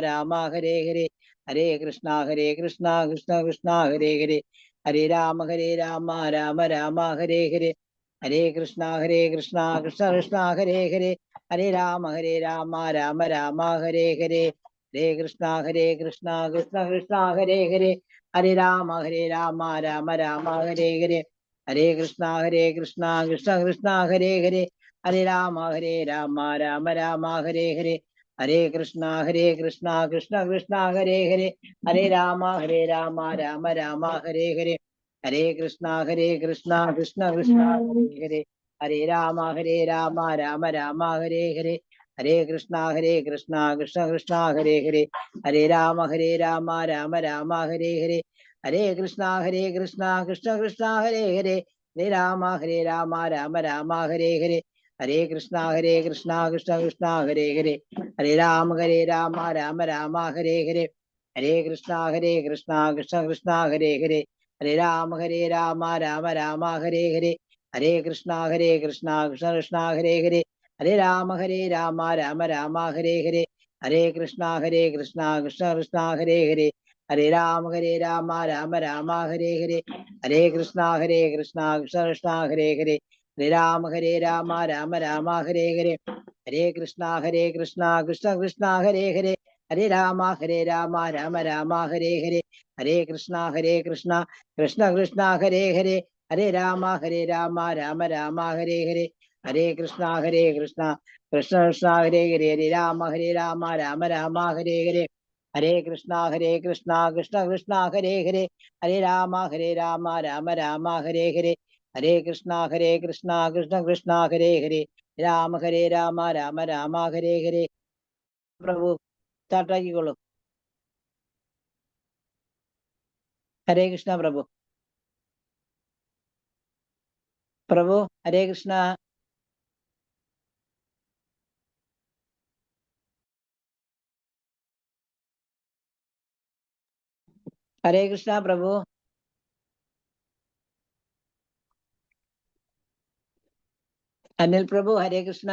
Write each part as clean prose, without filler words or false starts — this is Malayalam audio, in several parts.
രാമ ഹരേ ഹരേ ഹരേ കൃഷ്ണ കൃഷ്ണ കൃഷ്ണ ഹരേ ഹരേ ഹരേ രാമ രാമ രാമ ഹരേ ഹരേ ഹരേ കൃഷ്ണ കൃഷ്ണ കൃഷ്ണ ഹരേ ഹരേ ഹരേ രാമ രാമ രാമ ഹരേ ഹരേ ഹരേ കൃഷ്ണ കൃഷ്ണ കൃഷ്ണ ഹരേ ഹരേ ഹരേ രാമ രാമ രാമ ഹരേ ഹരേ ഹരേ കൃഷ്ണ കൃഷ്ണ കൃഷ്ണ ഹരേ ഹരേ ഹരേ രാമ രാമ രാമ ഹരേ ഹരേ ഹരേ കൃഷ്ണ കൃഷ്ണ കൃഷ്ണ ഹരേ ഹരേ ഹരേ രാമ രാമ രാമ ഹരേ ഹരേ ഹരേ കൃഷ്ണ കൃഷ്ണ കൃഷ്ണ ഹരേ ഹരേ ഹരേ രാമ രാമ രാമ ഹരേ ഹരേ ഹരേ കൃഷ്ണ കൃഷ്ണ കൃഷ്ണ ഹരേ ഹരേ ഹരേ രാമ രാമ രാമ ഹരേ ഹരേ ഹരേ കൃഷ്ണ കൃഷ്ണ കൃഷ്ണ ഹരേ ഹരേ ഹരേ രാമ രാമ രാമ ഹരേ ഹരേ ഹരേ കൃഷ്ണ കൃഷ്ണ കൃഷ്ണ ഹരേ ഹരേ ഹരേ രാമ രാമ രാമ ഹരേ ഹരേ ഹരേ കൃഷ്ണ കൃഷ്ണ കൃഷ്ണ ഹരേ ഹരേ ഹരേ രാമ രാമ രാമ ഹരേ ഹരേ ഹരേ കൃഷ്ണ കൃഷ്ണ കൃഷ്ണ ഹരേ ഹരേ ഹരേ രാമ രാമ രാമ ഹരേ ഹരേ ഹരേ കൃഷ്ണ കൃഷ്ണ കൃഷ്ണ ഹരേ ഹരേ ഹരേ രാമ രാമ രാമ ഹരേ ഹരേ ഹരേ കൃഷ്ണ കൃഷ്ണ കൃഷ്ണ ഹരേ ഹരേ ഹരേ രാമ രാമ രാമ ഹരേ ഹരേ ഹരേ കൃഷ്ണ കൃഷ്ണ കൃഷ്ണ ഹരേ ഹരേ ഹരേ രാമ രാമ രാമ ഹരേ ഹരേ ഹരേ കൃഷ്ണ കൃഷ്ണ കൃഷ്ണ ഹരേ ഹരേ ഹരേ രാമ രാമ രാമ ഹരേ ഹരേ ഹരേ കൃഷ്ണ കൃഷ്ണ കൃഷ്ണ ഹരേ ഹരേ ഹരേ രാമ രാമ രാമ ഹരേ ഹരേ ഹരേ കൃഷ്ണ കൃഷ്ണ കൃഷ്ണ ഹരേ ഹരേ ഹരേ രാമ രാമ രാമ ഹരേ ഹരേ ഹരേ കൃഷ്ണ കൃഷ്ണ കൃഷ്ണ ഹരേ ഹരേ രാമ രാമ രാമ ഹരേ ഹരേ. പ്രഭു സ്റ്റാർട്ടാക്കിക്കോളൂ. ഹരേ കൃഷ്ണ പ്രഭു. പ്രഭു ഹരേ കൃഷ്ണ. ഹരേ കൃഷ്ണ പ്രഭു. അനിൽ പ്രഭു ഹരേ കൃഷ്ണ.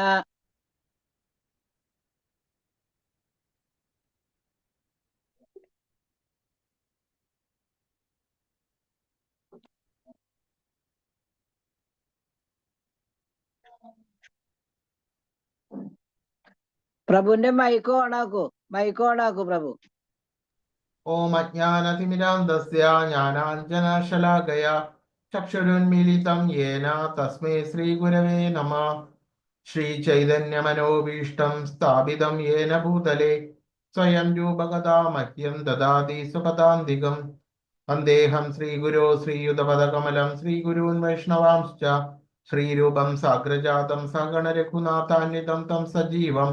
പ്രഭുവിന്റെ മൈക്ക് ഓണാക്കൂ. മൈക്ക് ഓണാക്കൂ പ്രഭു. ഓം അജ്ഞാനതിമിരാന്ധസ്യ ജ്ഞാനാഞ്ജനശലാകയാ ചക്ഷുരുന്മീലിതം യേന തസ്മൈ ശ്രീഗുരവേ നമഃ. ശ്രീചൈതന്യമനോഭീഷ്ടം സ്ഥാപിതം യേന ഭൂതലേ സ്വയം രൂപകഥാ മഹ്യം ദദാതി സുഖദാന്തികം. വന്ദേഹം ശ്രീഗുരോ ശ്രീയുതപദകമലം ശ്രീഗുരൂൻ വൈഷ്ണവാംശ്ച ശ്രീരൂപം സാഗ്രജാതം സഗണരഘുനാഥാന്വിതം തം സജീവം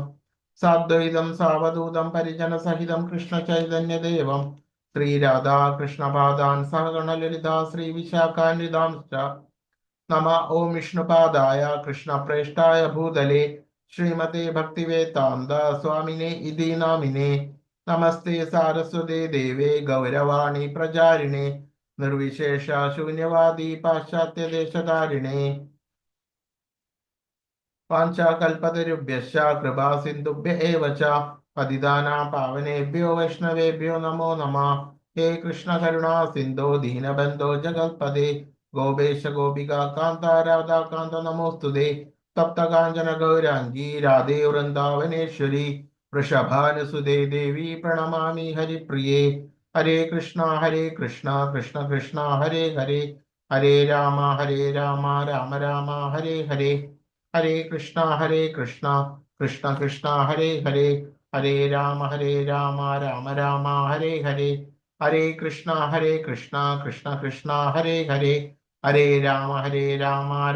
സാദ്വൈതം സാവധൂതം പരിജനസഹിതം കൃഷ്ണചൈതന്യദേവം ശ്രീരാധാകൃഷ്ണപാദാൻ സഹഗണലളിതാ ശ്രീവിശാഖാന്വിതാംശ്ച നമ. ഓം വിഷ്ണുപാദായ കൃഷ്ണപ്രേഷ്ഠായ ഭൂതലേ ശ്രീമതേ ഭക്തിവേദാന്ത സ്വാമിനേ ഇതി നാമിനേ. നമസ്തേ സാരസ്വതേ ദേവേ ഗൗരവാണി പ്രചാരിണേ നിർവിശേഷ ശൂന്യവാദി പാശ്ചാത്യദേശധാരിണേ. വാഞ്ചാകൽപതരുഭ്യശ്ച കൃപാ സിന്ധുഭ്യ ഏവ ച പതിതാനാം പാവനേഭ്യോ വൈഷ്ണവേഭ്യോ നമോ നമഃ. ഹേ കൃഷ്ണ കരുണാ സിന്ധോ ദീനബന്ധോ ജഗൽപദേ ഗോപേശ ഗോപികാ കാന്ത രാധാകാന്ത നമോസ്തുതേ. തപ്തകാഞ്ചന ഗൗരാംഗീ രാധേ വൃന്ദാവനേശ്വരി വൃഷഭാനുസുതേ ദേവി പ്രണമാമി ഹരിപ്രിയേ. ഹരേ കൃഷ്ണ കൃഷ്ണ കൃഷ്ണ ഹരേ ഹരേ ഹരേ രാമ രാമ രാമ ഹരേ ഹരേ ഹരേ കൃഷ്ണ കൃഷ്ണ കൃഷ്ണ ഹരേ ഹരേ ഹരേ രാമ രാമ രാമ ഹരേ ഹരേ ഹരേ കൃഷ്ണ കൃഷ്ണ കൃഷ്ണ ഹരേ ഹരേ ഹരേ രാമ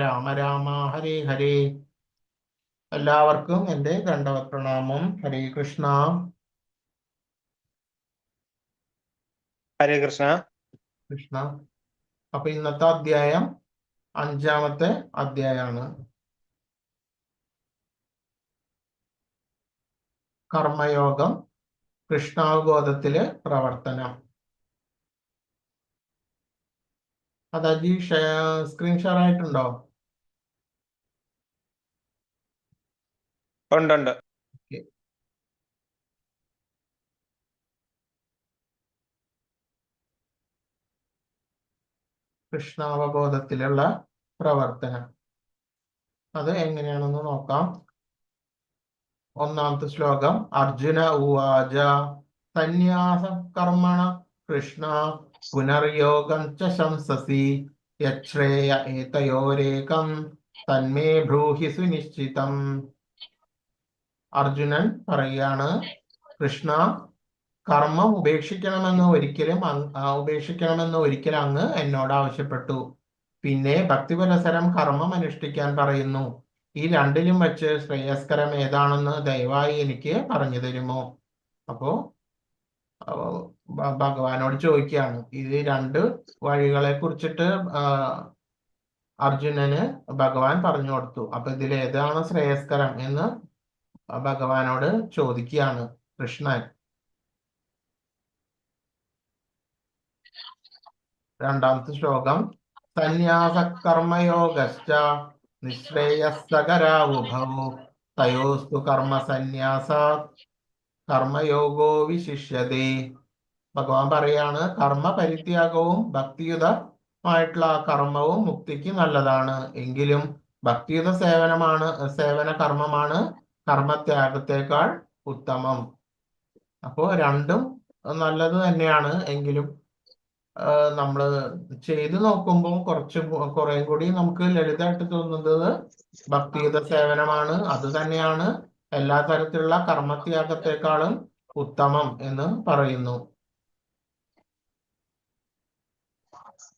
രാമ രാമ ഹരേ ഹരേ. എല്ലാവർക്കും എൻ്റെ ദണ്ഡവത് പ്രണാമം. ഹരേ കൃഷ്ണ. ഹരേ കൃഷ്ണ. കൃഷ്ണ. അപ്പൊ ഇന്നത്തെ അധ്യായം 5-ാമത്തെ അധ്യായമാണ്. കർമ്മയോഗം, കൃഷ്ണാവബോധത്തിലെ പ്രവർത്തനം. അത് അജി സ്ക്രീൻ ഷെയർ ആയിട്ടുണ്ടോ? ഉണ്ട്. കൃഷ്ണാവബോധത്തിലുള്ള പ്രവർത്തനം. അത് എങ്ങനെയാണെന്ന് നോക്കാം. ഒന്നാമത്തെ ശ്ലോകം. അർജുന ഉവാച സന്യാസ കർമ്മണ കൃഷ്ണ പുനർയോഗം ച ശംസസി യശ്രേയ ഏതയോരേകം തന്മേ ബ്രൂഹി സുനിശ്ചിതം. അർജുനൻ പറയാണ്, കൃഷ്ണ, കർമ്മം ഉപേക്ഷിക്കണമെന്ന് ഒരിക്കൽ അങ്ങ് എന്നോട് ആവശ്യപ്പെട്ടു. പിന്നെ ഭക്തിപരസരം കർമ്മം അനുഷ്ഠിക്കാൻ പറയുന്നു. ഈ രണ്ടിലും വെച്ച് ശ്രേയസ്കരം ഏതാണെന്ന് ദയവായി എനിക്ക് പറഞ്ഞു തരുമോ? അപ്പോ ഭഗവാനോട് ചോദിക്കുകയാണ്. ഇത് രണ്ട് വഴികളെ കുറിച്ചിട്ട് അർജുനന് ഭഗവാൻ പറഞ്ഞു കൊടുത്തു. അപ്പൊ ഇതിൽ ഏതാണ് ശ്രേയസ്കരം എന്ന് ഭഗവാനോട് ചോദിക്കുകയാണ് കൃഷ്ണൻ. രണ്ടാമത്തെ ശ്ലോകം. സന്യാസ കർമ്മയോഗശ്ച നിശ്രേയസ്സകരാവുഭവ തയോസ്തു കർമ്മ സന്യാസാത് കർമ്മയോഗോ വിശിഷ്യതേ. ഭഗവാൻ പറയാണ്, കർമ്മ പരിത്യാഗവും ഭക്തിയുതമായിട്ടുള്ള കർമ്മവും മുക്തിക്ക് നല്ലതാണ്. എങ്കിലും ഭക്തിയുത സേവന കർമ്മമാണ് കർമ്മത്യാഗത്തെക്കാൾ ഉത്തമം. അപ്പോ രണ്ടും നല്ലത് തന്നെയാണ്. എങ്കിലും നമ്മൾ ചെയ്തു നോക്കുമ്പോൾ കുറെ കൂടി നമുക്ക് ലളിതമായിട്ട് തോന്നുന്നത് ഭക്തിയുത സേവനമാണ്. അത് തന്നെയാണ് എല്ലാ തരത്തിലുള്ള കർമ്മത്യാഗത്തെക്കാളും ഉത്തമം എന്ന് പറയുന്നു.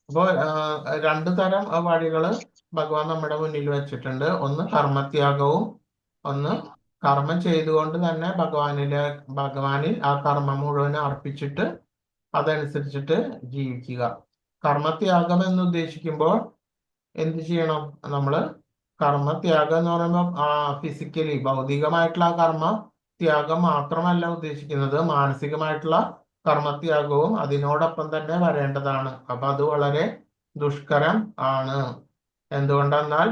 അപ്പോൾ രണ്ടു തരം വഴികള് ഭഗവാൻ നമ്മുടെ മുന്നിൽ വെച്ചിട്ടുണ്ട്. ഒന്ന് കർമ്മത്യാഗവും, ഒന്ന് കർമ്മം ചെയ്തുകൊണ്ട് തന്നെ ഭഗവാനിൽ ആ കർമ്മം മുഴുവൻ അർപ്പിച്ചിട്ട് അതനുസരിച്ചിട്ട് ജീവിക്കുക. കർമ്മത്യാഗം എന്ന് ഉദ്ദേശിക്കുമ്പോൾ എന്ത് ചെയ്യണം? നമ്മള് കർമ്മത്യാഗം എന്ന് പറയുമ്പോൾ ഫിസിക്കലി ഭൗതികമായിട്ടുള്ള കർമ്മ ത്യാഗം മാത്രമല്ല ഉദ്ദേശിക്കുന്നത്, മാനസികമായിട്ടുള്ള കർമ്മത്യാഗവും അതിനോടൊപ്പം തന്നെ വരേണ്ടതാണ്. അപ്പൊ അത് വളരെ ദുഷ്കരം ആണ്. എന്തുകൊണ്ടെന്നാൽ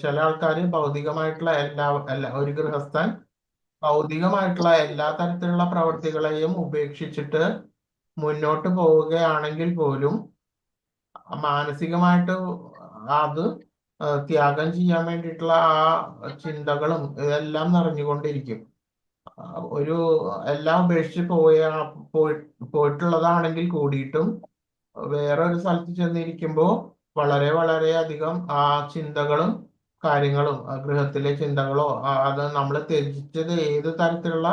ചില ആൾക്കാർ ഭൗതികമായിട്ടുള്ള ഒരു ഗൃഹസ്ഥൻ ഭൗതികമായിട്ടുള്ള എല്ലാ തരത്തിലുള്ള പ്രവൃത്തികളെയും ഉപേക്ഷിച്ചിട്ട് മുന്നോട്ട് പോവുകയാണെങ്കിൽ പോലും മാനസികമായിട്ട് അത് ത്യാഗം ചെയ്യാൻ വേണ്ടിയിട്ടുള്ള ആ ചിന്തകളും ഇതെല്ലാം നിറഞ്ഞുകൊണ്ടിരിക്കും. എല്ലാം ഉപേക്ഷിച്ച് പോയിട്ടുള്ളതാണെങ്കിൽ കൂടിയിട്ടും വേറെ ഒരു സ്ഥലത്ത് ചെന്നിരിക്കുമ്പോൾ വളരെ അധികം ആ ചിന്തകളും കാര്യങ്ങളും ഗൃഹത്തിലെ ചിന്തകളോ അത് നമ്മൾ ത്യജിച്ചത് ഏത് തരത്തിലുള്ള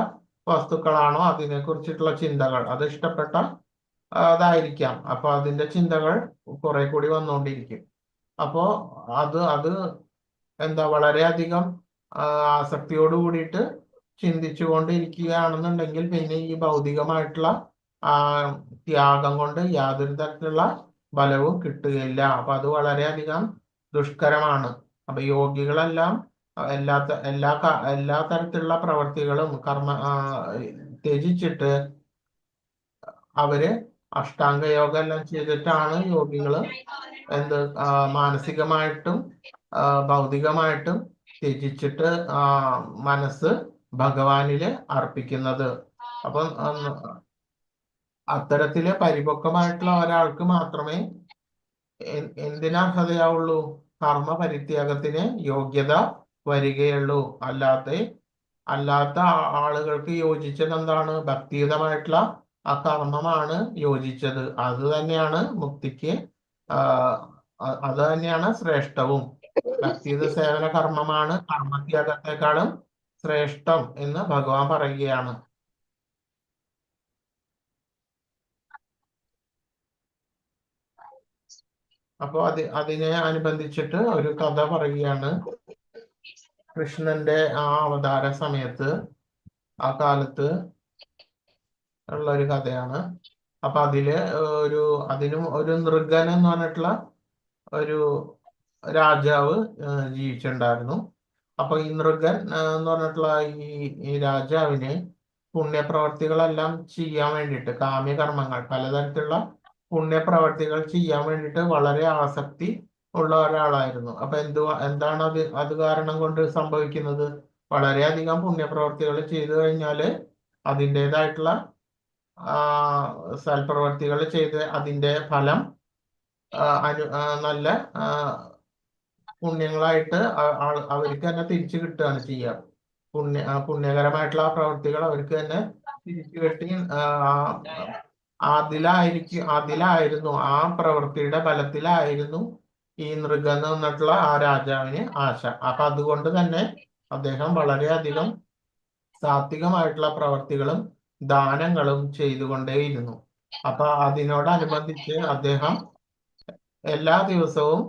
വസ്തുക്കളാണോ അതിനെ കുറിച്ചിട്ടുള്ള ചിന്തകൾ അത് ഇഷ്ടപ്പെട്ട അതായിരിക്കാം. അപ്പൊ അതിന്റെ ചിന്തകൾ കുറെ കൂടി വന്നുകൊണ്ടിരിക്കും. അപ്പോ അത് എന്താ വളരെയധികം ആസക്തിയോട് കൂടിയിട്ട് ചിന്തിച്ചു കൊണ്ടിരിക്കുകയാണെന്നുണ്ടെങ്കിൽ പിന്നെ ഈ ഭൗതികമായിട്ടുള്ള ത്യാഗം കൊണ്ട് യാതൊരു തരത്തിലുള്ള ബലവും കിട്ടുകയില്ല. അപ്പൊ അത് വളരെയധികം ദുഷ്കരമാണ്. അപ്പൊ യോഗികളെല്ലാം എല്ലാ തരത്തിലുള്ള പ്രവർത്തികളും ത്യജിച്ചിട്ട് അവര് അഷ്ടാംഗ യോഗ എല്ലാം ചെയ്തിട്ടാണ് യോഗികള് മാനസികമായിട്ടും ഭൗതികമായിട്ടും ത്യജിച്ചിട്ട് മനസ്സ് ഭഗവാനില് അർപ്പിക്കുന്നത്. അപ്പം അത്തരത്തില് പരിപക്വമായിട്ടുള്ള ഒരാൾക്ക് മാത്രമേ എന്തിനർഹതയാവുള്ളൂ? കർമ്മ പരിത്യാഗത്തിന് യോഗ്യത വരികയുള്ളൂ. അല്ലാത്ത ആളുകൾക്ക് യോജിച്ചത് എന്താണ്? ഭക്തിയുതമായിട്ടുള്ള ആ കർമ്മമാണ് യോജിച്ചത്. അത് തന്നെയാണ് മുക്തിക്ക് അത് തന്നെയാണ് ശ്രേഷ്ഠവും. ഭക്തിയുത സേവന കർമ്മമാണ് കർമ്മത്യാഗത്തെക്കാളും ശ്രേഷ്ഠം എന്ന് ഭഗവാൻ പറയുകയാണ്. അപ്പോ അതിനെ അനുബന്ധിച്ചിട്ട് ഒരു കഥ പറയുകയാണ്. കൃഷ്ണന്റെ ആ അവതാര സമയത്ത് ആ കാലത്ത് ഉള്ള ഒരു കഥയാണ്. അപ്പൊ അതിനും ഒരു നൃഗൻ എന്ന് പറഞ്ഞിട്ടുള്ള ഒരു രാജാവ് ജീവിച്ചിട്ടുണ്ടായിരുന്നു. അപ്പൊ ഈ നൃഗൻ എന്ന് പറഞ്ഞിട്ടുള്ള ഈ രാജാവിന് പുണ്യപ്രവർത്തികളെല്ലാം ചെയ്യാൻ വേണ്ടിയിട്ട് കാമ്യകർമ്മങ്ങൾ പലതരത്തിലുള്ള പുണ്യപ്രവർത്തികൾ ചെയ്യാൻ വേണ്ടിയിട്ട് വളരെ ആസക്തി ഉള്ള ഒരാളായിരുന്നു. അപ്പൊ എന്താണ് അത് കാരണം കൊണ്ട് സംഭവിക്കുന്നത്? വളരെയധികം പുണ്യപ്രവർത്തികൾ ചെയ്തു കഴിഞ്ഞാല് അതിൻ്റെതായിട്ടുള്ള സൽപ്രവർത്തികൾ ചെയ്ത് അതിൻ്റെ ഫലം നല്ല പുണ്യങ്ങളായിട്ട് അവർക്ക് തന്നെ തിരിച്ചു കിട്ടുകയാണ് ചെയ്യുക. പുണ്യകരമായിട്ടുള്ള ആ പ്രവൃത്തികൾ അവർക്ക് തന്നെ തിരിച്ചു കിട്ടി അതിലായിരുന്നു ആ പ്രവൃത്തിയുടെ ബലത്തിലായിരുന്നു ഈ നൃഗൻ എന്നിട്ടുള്ള ആ രാജാവിന് ആശ. അപ്പൊ അതുകൊണ്ട് തന്നെ അദ്ദേഹം വളരെയധികം സാത്വികമായിട്ടുള്ള പ്രവർത്തികളും ദാനങ്ങളും ചെയ്തുകൊണ്ടേയിരുന്നു. അപ്പൊ അതിനോടനുബന്ധിച്ച് അദ്ദേഹം എല്ലാ ദിവസവും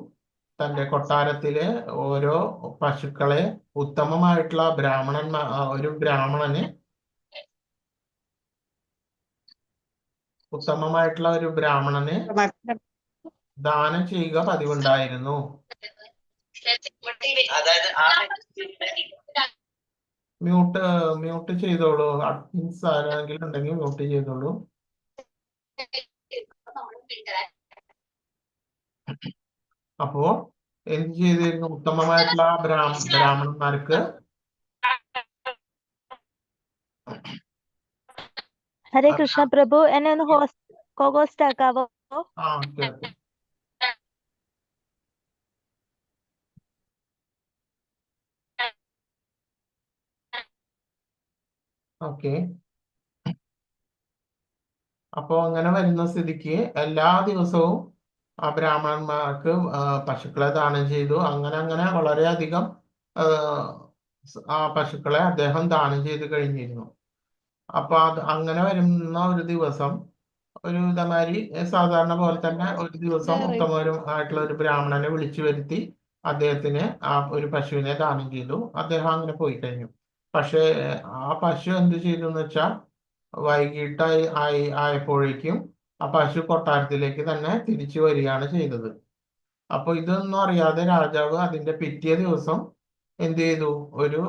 തന്റെ കൊട്ടാരത്തിലെ ഓരോ പശുക്കളെ ഉത്തമമായിട്ടുള്ള ഒരു ബ്രാഹ്മണന് ദാനം ചെയ്യുക പതിവുണ്ടായിരുന്നു. മ്യൂട്ട് ചെയ്തോളൂ. അഡ്മിൻസ് ആരെങ്കിലും ഉണ്ടെങ്കിൽ മ്യൂട്ട് ചെയ്തോളൂ. അപ്പോ എന്ത് ചെയ്തിരുന്നു? ഉത്തമമായിട്ടുള്ള ബ്രാഹ്മണന്മാർക്ക് ഹരേ കൃഷ്ണ പ്രഭു, എന്നെ ഒന്ന് ഹോസ്റ്റ് ആക്കാവോ? ഓക്കെ. അപ്പോ അങ്ങനെ വരുന്ന സ്ഥിതിക്ക് എല്ലാ ദിവസവും ആ ബ്രാഹ്മണന്മാർക്ക് പശുക്കളെ ദാനം ചെയ്തു. അങ്ങനെ വളരെയധികം ആ പശുക്കളെ അദ്ദേഹം ദാനം ചെയ്ത് കഴിഞ്ഞിരുന്നു. അപ്പൊ അങ്ങനെ വരുന്ന ഒരു ദിവസം ഒരു ഇതേമാതിരി സാധാരണ പോലെ തന്നെ ഒരു ദിവസം ഉത്തമമായിട്ടുള്ള ഒരു ബ്രാഹ്മണനെ വിളിച്ചു വരുത്തി അദ്ദേഹത്തിന് ആ ഒരു പശുവിനെ ദാനം ചെയ്തു. അദ്ദേഹം അങ്ങനെ പോയി കഴിഞ്ഞു. പക്ഷെ ആ പശു എന്ത് ചെയ്തു എന്ന് വെച്ചാൽ വൈകിട്ടായി ആയപ്പോഴേക്കും ആ പശു കൊട്ടാരത്തിലേക്ക് തന്നെ തിരിച്ചു വരികയാണ് ചെയ്തത്. അപ്പൊ ഇതൊന്നും അറിയാതെ രാജാവ് അതിന്റെ പിറ്റേ ദിവസം എന്ത് ചെയ്തു? ഒരു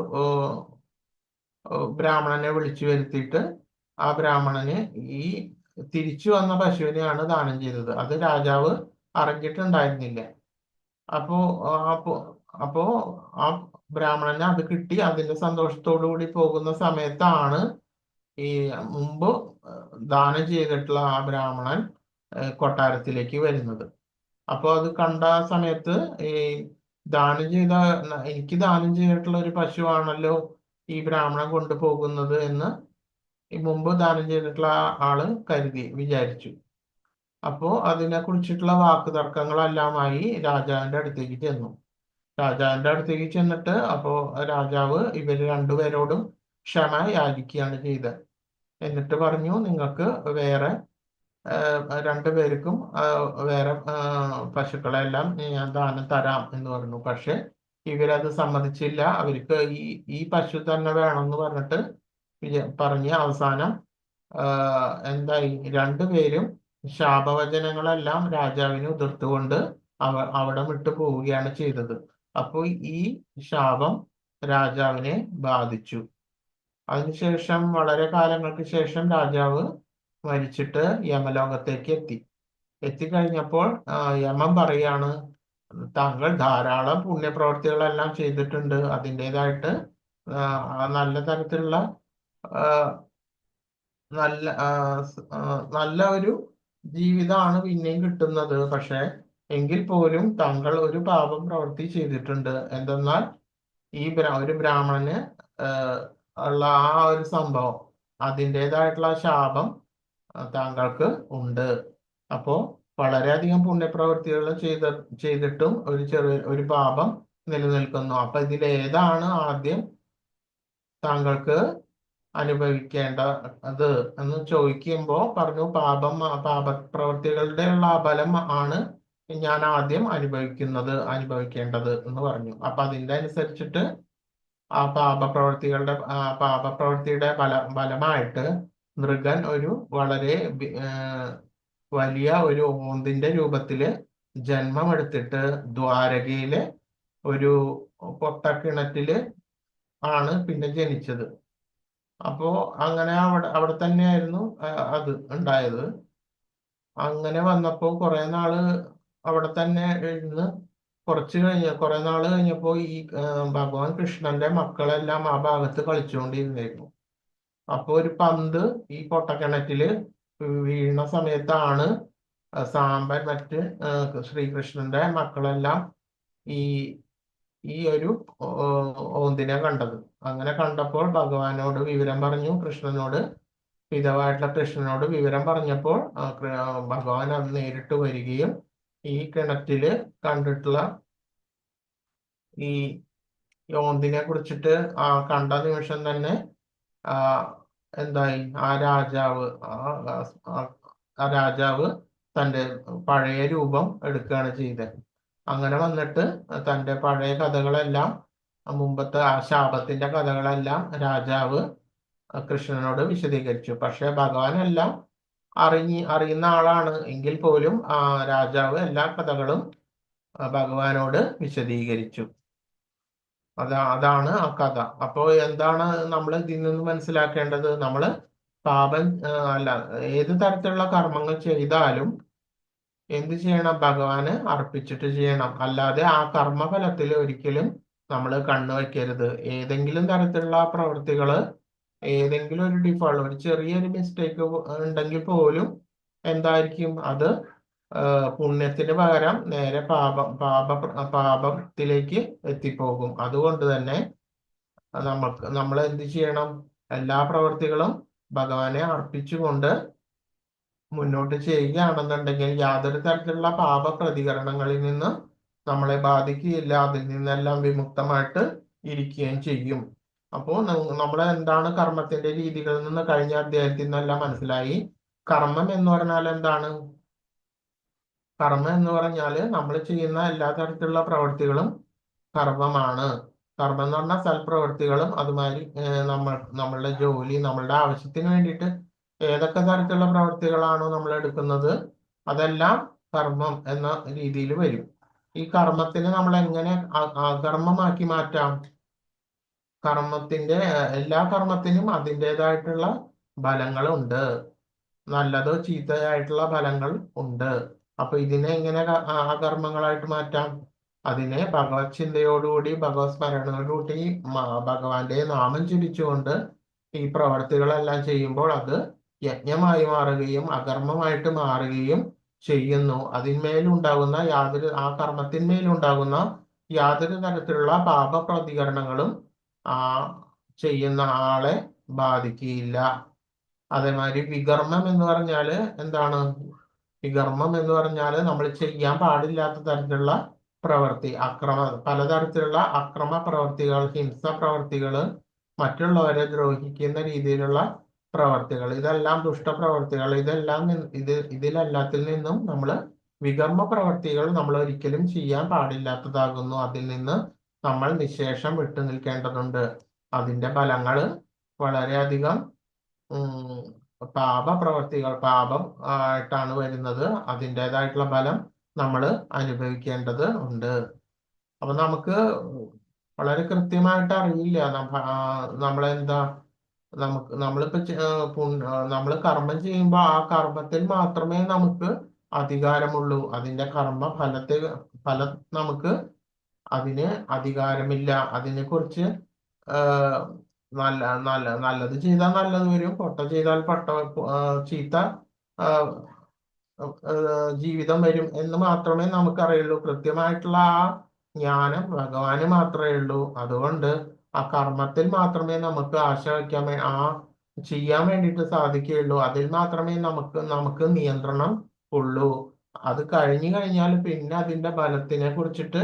ബ്രാഹ്മണനെ വിളിച്ചു വരുത്തിയിട്ട് ആ ബ്രാഹ്മണന് ഈ തിരിച്ചു വന്ന പശുവിനെയാണ് ദാനം ചെയ്തത്. അത് രാജാവ് അറിഞ്ഞിട്ടുണ്ടായിരുന്നില്ല. അപ്പോ ആ ബ്രാഹ്മണന് അത് കിട്ടി. അതിന്റെ സന്തോഷത്തോടു കൂടി പോകുന്ന സമയത്താണ് ഈ മുമ്പ് ദാനം ചെയ്തിട്ടുള്ള ആ ബ്രാഹ്മണൻ കൊട്ടാരത്തിലേക്ക് വരുന്നത്. അപ്പൊ അത് കണ്ട സമയത്ത് എനിക്ക് ദാനം ചെയ്തിട്ടുള്ള ഒരു പശുവാണല്ലോ ഈ ബ്രാഹ്മണൻ കൊണ്ടുപോകുന്നത് എന്ന് ഈ മുമ്പ് ദാനം ചെയ്തിട്ടുള്ള ആള് വിചാരിച്ചു. അപ്പോ അതിനെ കുറിച്ചിട്ടുള്ള വാക്കുതർക്കങ്ങളെല്ലാമായി രാജാവിന്റെ അടുത്തേക്ക് ചെന്നു. രാജാവിന്റെ അടുത്തേക്ക് ചെന്നിട്ട് അപ്പോ രാജാവ് ഇവര് രണ്ടുപേരോടും ക്ഷമ യാചിക്കുകയാണ് ചെയ്തത്. എന്നിട്ട് പറഞ്ഞു, നിങ്ങൾക്ക് വേറെ രണ്ടുപേർക്കും വേറെ പശുക്കളെല്ലാം ഞാൻ ദാനം തരാം എന്ന് പറഞ്ഞു. പക്ഷെ ഇവരത് സമ്മതിച്ചില്ല. അവർക്ക് ഈ പശു തന്നെ വേണമെന്ന് പറഞ്ഞിട്ട് പറഞ്ഞ് അവസാനം എന്തായി? രണ്ടുപേരും ശാപവചനങ്ങളെല്ലാം രാജാവിന് ഉതിർത്തുകൊണ്ട് അവിടെ വിട്ടു പോവുകയാണ് ചെയ്തത്. അപ്പോൾ ഈ ശാപം രാജാവിനെ ബാധിച്ചു. അതിനുശേഷം വളരെ കാലങ്ങൾക്ക് ശേഷം രാജാവ് മരിച്ചിട്ട് യമലോകത്തേക്ക് എത്തിക്കഴിഞ്ഞപ്പോൾ യമൻ പറയാണ്, താങ്കൾ ധാരാളം പുണ്യപ്രവർത്തികളെല്ലാം ചെയ്തിട്ടുണ്ട്. അതിൻ്റെതായിട്ട് നല്ല തരത്തിലുള്ള നല്ല ഒരു ജീവിതമാണ് പിന്നെയും കിട്ടുന്നത്. പക്ഷെ എങ്കിൽ പോലും താങ്കൾ ഒരു പാപം പ്രവൃത്തി ചെയ്തിട്ടുണ്ട്. എന്തെന്നാൽ ഒരു ബ്രാഹ്മണന് ഉള്ള ആ ഒരു സംഭവം, അതിൻ്റെതായിട്ടുള്ള ശാപം താങ്കൾക്ക് ഉണ്ട്. അപ്പോ വളരെയധികം പുണ്യപ്രവൃത്തികൾ ചെയ്തിട്ടും ഒരു പാപം നിലനിൽക്കുന്നു. അപ്പൊ ഇതിലേതാണ് ആദ്യം താങ്കൾക്ക് അനുഭവിക്കേണ്ടത് എന്ന് ചോദിക്കുമ്പോൾ പറഞ്ഞു, പാപപ്രവൃത്തികളുടെ ഉള്ള ഫലം ആണ് ഞാൻ ആദ്യം അനുഭവിക്കേണ്ടത് എന്ന് പറഞ്ഞു. അപ്പൊ അതിന്റെ അനുസരിച്ചിട്ട് ആ പാപപ്രവൃത്തിയുടെ ഫലമായിട്ട് നൃഗൻ ഒരു വളരെ വലിയ ഒരു ഓന്തിന്റെ രൂപത്തില് ജന്മമെടുത്തിട്ട് ദ്വാരകയിലെ ഒരു പൊട്ടക്കിണറ്റില് ആണ് പിന്നെ ജനിച്ചത്. അപ്പോ അങ്ങനെ അവിടെ തന്നെയായിരുന്നു അത് ഉണ്ടായത്. അങ്ങനെ വന്നപ്പോ കുറെ നാള് അവിടെ തന്നെ ഇരുന്ന് കുറെ നാള് കഴിഞ്ഞപ്പോ ഈ ഭഗവാൻ കൃഷ്ണന്റെ മക്കളെല്ലാം ആ ഭാഗത്ത് കളിച്ചുകൊണ്ടിരുന്നായിരുന്നു. അപ്പൊ ഒരു പന്ത് ഈ പൊട്ടക്കിണറ്റില് വീണ സമയത്താണ് സാമ്പൻ മറ്റ് ശ്രീകൃഷ്ണന്റെ മക്കളെല്ലാം ഈ ഈ ഒരു ഓന്തിനെ കണ്ടത്. അങ്ങനെ കണ്ടപ്പോൾ ഭഗവാനോട് വിവരം പറഞ്ഞു. കൃഷ്ണനോട്, പിതാവായിട്ടുള്ള കൃഷ്ണനോട് വിവരം പറഞ്ഞപ്പോൾ ഭഗവാൻ അത് നേരിട്ട് വരികയും ഈ കിണറ്റില് കണ്ടിട്ടുള്ള ഈ ഓന്തിനെ കുറിച്ചിട്ട് കണ്ട നിമിഷം തന്നെ എന്തായി, ആ രാജാവ് തൻ്റെ പഴയ രൂപം എടുക്കുകയാണ് ചെയ്തത്. അങ്ങനെ വന്നിട്ട് തൻ്റെ പഴയ കഥകളെല്ലാം, മുമ്പത്തെ ആ ശാപത്തിന്റെ കഥകളെല്ലാം രാജാവ് കൃഷ്ണനോട് വിശദീകരിച്ചു. പക്ഷെ ഭഗവാൻ എല്ലാം അറിയുന്ന ആളാണ് എങ്കിൽ പോലും രാജാവ് എല്ലാ കഥകളും ഭഗവാനോട് വിശദീകരിച്ചു. അതാണ് ആ കഥ. അപ്പോൾ എന്താണ് നമ്മൾ ഇതിൽ നിന്ന് മനസ്സിലാക്കേണ്ടത്? നമ്മൾ പാപം അല്ല, ഏത് തരത്തിലുള്ള കർമ്മങ്ങൾ ചെയ്താലും എന്ത് ചെയ്യണം? ഭഗവാന് അർപ്പിച്ചിട്ട് ചെയ്യണം. അല്ലാതെ ആ കർമ്മഫലത്തിൽ ഒരിക്കലും നമ്മൾ കണ്ണുവെക്കരുത്. ഏതെങ്കിലും തരത്തിലുള്ള പ്രവൃത്തികള്, ഏതെങ്കിലും ഒരു ഡിഫോൾട്ട്, ഒരു ചെറിയൊരു മിസ്റ്റേക്ക് ഉണ്ടെങ്കിൽ പോലും എന്തായിരിക്കും അത്? പുണ്യത്തിന് പകരം നേരെ പാപത്തിലേക്ക് എത്തിപ്പോകും. അതുകൊണ്ട് തന്നെ നമ്മൾ എന്ത് ചെയ്യണം? എല്ലാ പ്രവൃത്തികളും ഭഗവാനെ അർപ്പിച്ചുകൊണ്ട് മുന്നോട്ട് ചെയ്യുകയാണെന്നുണ്ടെങ്കിൽ യാതൊരു തരത്തിലുള്ള പാപ പ്രതികരണങ്ങളിൽ നിന്ന് നമ്മളെ ബാധിക്കുകയില്ല. അതിൽ നിന്നെല്ലാം വിമുക്തമായിട്ട് ഇരിക്കുകയും ചെയ്യും. അപ്പോൾ നമ്മൾ എന്താണ് കർമ്മത്തിന്റെ രീതികളിൽ നിന്ന് കഴിഞ്ഞ അധ്യായത്തിൽ നിന്നെല്ലാം മനസ്സിലായി. കർമ്മം എന്ന് പറഞ്ഞാൽ എന്താണ്? കർമ്മം എന്ന് പറഞ്ഞാൽ നമ്മൾ ചെയ്യുന്ന എല്ലാ തരത്തിലുള്ള പ്രവൃത്തികളും കർമ്മമാണ്. കർമ്മം എന്ന് പറഞ്ഞാൽ സൽപ്രവൃത്തികളും അതുമാതിരി നമ്മളുടെ ജോലി, നമ്മളുടെ ആവശ്യത്തിന് വേണ്ടിയിട്ട് ഏതൊക്കെ തരത്തിലുള്ള പ്രവൃത്തികളാണോ നമ്മൾ എടുക്കുന്നത് അതെല്ലാം കർമ്മം എന്ന രീതിയിൽ വരും. ഈ കർമ്മത്തിനെ നമ്മൾ എങ്ങനെ അകർമ്മമാക്കി മാറ്റാം? എല്ലാ കർമ്മത്തിനും അതിൻ്റെതായിട്ടുള്ള ഫലങ്ങളുണ്ട്. നല്ലതോ ചീത്തയായിട്ടുള്ള ഫലങ്ങൾ ഉണ്ട്. അപ്പൊ ഇതിനെ എങ്ങനെ അകർമ്മങ്ങളായിട്ട് മാറ്റാം? അതിനെ ഭഗവത് ചിന്തയോടുകൂടി, ഭഗവത് സ്മരണയോടുകൂടി, ഭഗവാന്റെ നാമം ജപിച്ചുകൊണ്ട് ഈ പ്രവർത്തികളെല്ലാം ചെയ്യുമ്പോൾ അത് യജ്ഞമായി മാറുകയും അകർമ്മമായിട്ട് മാറുകയും ചെയ്യുന്നു. അതിന്മേലുണ്ടാകുന്ന ആ കർമ്മത്തിന്മേലുണ്ടാകുന്ന യാതൊരു തരത്തിലുള്ള പാപ പ്രതികരണങ്ങളും ചെയ്യുന്ന ആളെ ബാധിക്കുകയില്ല. അതേമാതിരി വികർമ്മം എന്ന് പറഞ്ഞാല് എന്താണ്? വികർമ്മം എന്ന് പറഞ്ഞാൽ നമ്മൾ ചെയ്യാൻ പാടില്ലാത്ത തരത്തിലുള്ള പ്രവൃത്തി, പലതരത്തിലുള്ള അക്രമ പ്രവർത്തികൾ, ഹിംസ പ്രവർത്തികൾ, മറ്റുള്ളവരെ ദ്രോഹിക്കുന്ന രീതിയിലുള്ള പ്രവർത്തികൾ, ഇതെല്ലാം ദുഷ്ടപ്രവർത്തികൾ. ഇതിലെല്ലാത്തിൽ നിന്നും നമ്മൾ വികർമ്മ പ്രവർത്തികൾ നമ്മൾ ഒരിക്കലും ചെയ്യാൻ പാടില്ലാത്തതാകുന്നു. അതിൽ നിന്ന് നമ്മൾ നിശേഷം വിട്ടു നിൽക്കേണ്ടതുണ്ട്. അതിന്റെ ഫലങ്ങൾ വളരെയധികം പാപപ്രവർത്തികൾ, പാപം ആയിട്ടാണ് വരുന്നത്. അതിൻ്റെതായിട്ടുള്ള ഫലം നമ്മൾ അനുഭവിക്കേണ്ടത് ഉണ്ട്. അപ്പൊ നമുക്ക് വളരെ കൃത്യമായിട്ട് അറിയില്ല നമ്മളിപ്പോ നമ്മൾ കർമ്മം ചെയ്യുമ്പോൾ ആ കർമ്മത്തിൽ മാത്രമേ നമുക്ക് അധികാരമുള്ളൂ. അതിന്റെ കർമ്മ ഫലം നമുക്ക് അതിന് അധികാരമില്ല. അതിനെ കുറിച്ച് നല്ലത് ചെയ്താൽ നല്ലത് വരും, പൊട്ട ചെയ്താൽ ചീത്ത ജീവിതം വരും എന്ന് മാത്രമേ നമുക്കറിയുള്ളൂ. കൃത്യമായിട്ടുള്ള ആ ജ്ഞാനം ഭഗവാന് മാത്രമേ ഉള്ളൂ. അതുകൊണ്ട് ആ കർമ്മത്തിൽ മാത്രമേ നമുക്ക് ആശ വയ്ക്കാൻ ചെയ്യാൻ വേണ്ടിയിട്ട് സാധിക്കുകയുള്ളൂ. അതിൽ മാത്രമേ നമുക്ക് നിയന്ത്രണം ഉള്ളൂ. അത് കഴിഞ്ഞു കഴിഞ്ഞാൽ പിന്നെ അതിന്റെ ഫലത്തിനെ കുറിച്ചിട്ട്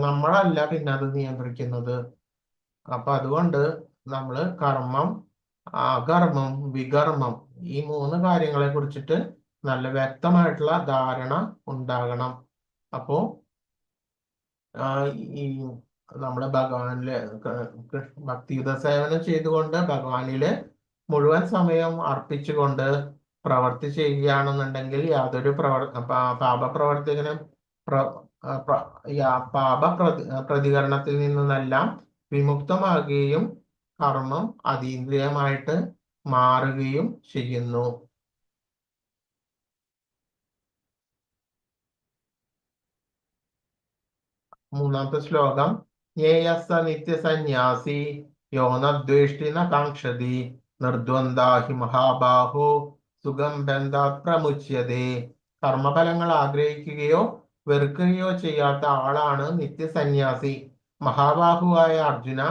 നമ്മളല്ല പിന്നെ അത് നിയന്ത്രിക്കുന്നത്. അപ്പൊ അതുകൊണ്ട് നമ്മൾ കർമ്മം, അകർമ്മം, വികർമ്മം ഈ 3 കാര്യങ്ങളെ കുറിച്ചിട്ട് നല്ല വ്യക്തമായിട്ടുള്ള ധാരണ ഉണ്ടാകണം. അപ്പോ ഈ നമ്മുടെ ഭഗവാനിലെ ഭക്തിയുത സേവനം ചെയ്തുകൊണ്ട് ഭഗവാനില് മുഴുവൻ സമയം അർപ്പിച്ചുകൊണ്ട് പ്രവർത്തി ചെയ്യുകയാണെന്നുണ്ടെങ്കിൽ യാതൊരു പാപപ്രവർത്തകനും പ്രതികരണത്തിൽ നിന്നെല്ലാം വിമുക്തമാകുകയും കർമ്മം അതീന്ദ്രിയമായിട്ട് മാറുകയും ചെയ്യുന്നു. മൂന്നാമത്തെ ശ്ലോകം. ജ്ഞേയസ്സ നിത്യസന്യാസി യോ ന ദ്വേഷ്ടി ന കാംക്ഷതി നിർദ്വന്ദാ ഹി മഹാബാഹോ സുഖം ബന്ധാത് പ്രമുച്യതേ. കർമ്മഫലങ്ങൾ ആഗ്രഹിക്കുകയോ വെറുക്കുകയോ ചെയ്യാത്ത ആളാണ് നിത്യസന്യാസി. മഹാബാഹുവായ അർജുന,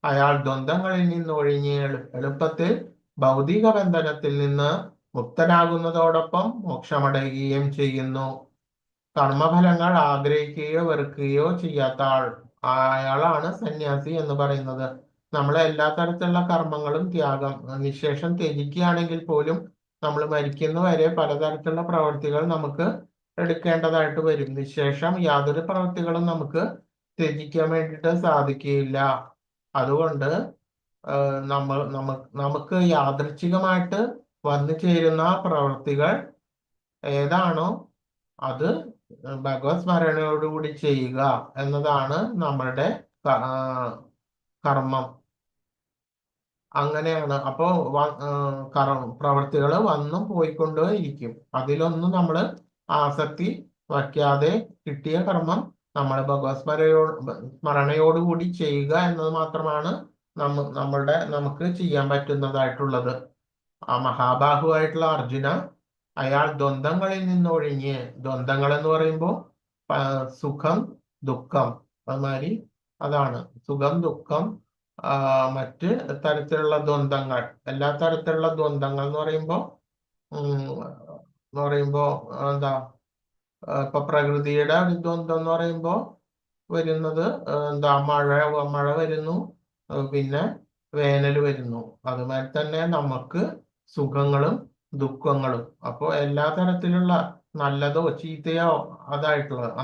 അയാൾ ദ്വന്ദ്ങ്ങളിൽ നിന്ന് ഒഴിഞ്ഞ് എളുപ്പത്തിൽ ഭൗതിക ബന്ധനത്തിൽ നിന്ന് മുക്തനാകുന്നതോടൊപ്പം മോക്ഷമടയുകയും ചെയ്യുന്നു. കർമ്മഫലങ്ങൾ ആഗ്രഹിക്കുകയോ വെറുക്കുകയോ ചെയ്യാത്ത അയാളാണ് സന്യാസി എന്ന് പറയുന്നത്. നമ്മൾ എല്ലാ തരത്തിലുള്ള കർമ്മങ്ങളും നിശേഷം ത്യജിക്കുകയാണെങ്കിൽ പോലും നമ്മൾ മരിക്കുന്നവരെ പലതരത്തിലുള്ള പ്രവൃത്തികൾ നമുക്ക് എടുക്കേണ്ടതായിട്ട് വരും. നിശേഷം യാതൊരു പ്രവൃത്തികളും നമുക്ക് ത്യജിക്കാൻ വേണ്ടിയിട്ട് സാധിക്കുകയില്ല. അതുകൊണ്ട് നമുക്ക് യാദൃച്ഛികമായിട്ട് വന്നു ചേരുന്ന പ്രവൃത്തികൾ ഏതാണോ അത് ഭഗവത് സ്മരണയോടുകൂടി ചെയ്യുക എന്നതാണ് നമ്മളുടെ കർമ്മം. അങ്ങനെയാണ്. അപ്പോ പ്രവൃത്തികൾ വന്നും പോയിക്കൊണ്ടേ ഇരിക്കും. അതിലൊന്നും നമ്മൾ ആസക്തി വയ്ക്കാതെ കിട്ടിയ കർമ്മം നമ്മൾ ഭഗവത് സ്മരണയോടുകൂടി ചെയ്യുക എന്നത് മാത്രമാണ് നമുക്ക് ചെയ്യാൻ പറ്റുന്നതായിട്ടുള്ളത്. ആ മഹാബാഹുവായിട്ടുള്ള അർജുന, അയാൾ ദ്വന്ദ്ങ്ങളിൽ നിന്നൊഴിഞ്ഞ്, ദ്വന്ദ്ങ്ങൾ എന്ന് പറയുമ്പോൾ സുഖം ദുഃഖം, അതുമാതിരി അതാണ് സുഖം ദുഃഖം, മറ്റ് തരത്തിലുള്ള ദ്വന്ദ്ങ്ങൾ, എല്ലാ തരത്തിലുള്ള ദ്വന്ദ്ങ്ങൾ എന്ന് പറയുമ്പോ എന്താ, ഇപ്പൊ പ്രകൃതിയുടെ ഒരു ദ്വന്ദ്ം എന്ന് പറയുമ്പോ വരുന്നത് എന്താ, മഴ വരുന്നു, പിന്നെ വേനൽ വരുന്നു. അതുമാതിരി തന്നെ നമുക്ക് സുഖങ്ങളും ദുഃഖങ്ങളും. അപ്പോൾ എല്ലാ തരത്തിലുള്ള നല്ലതോ ചീത്തയോ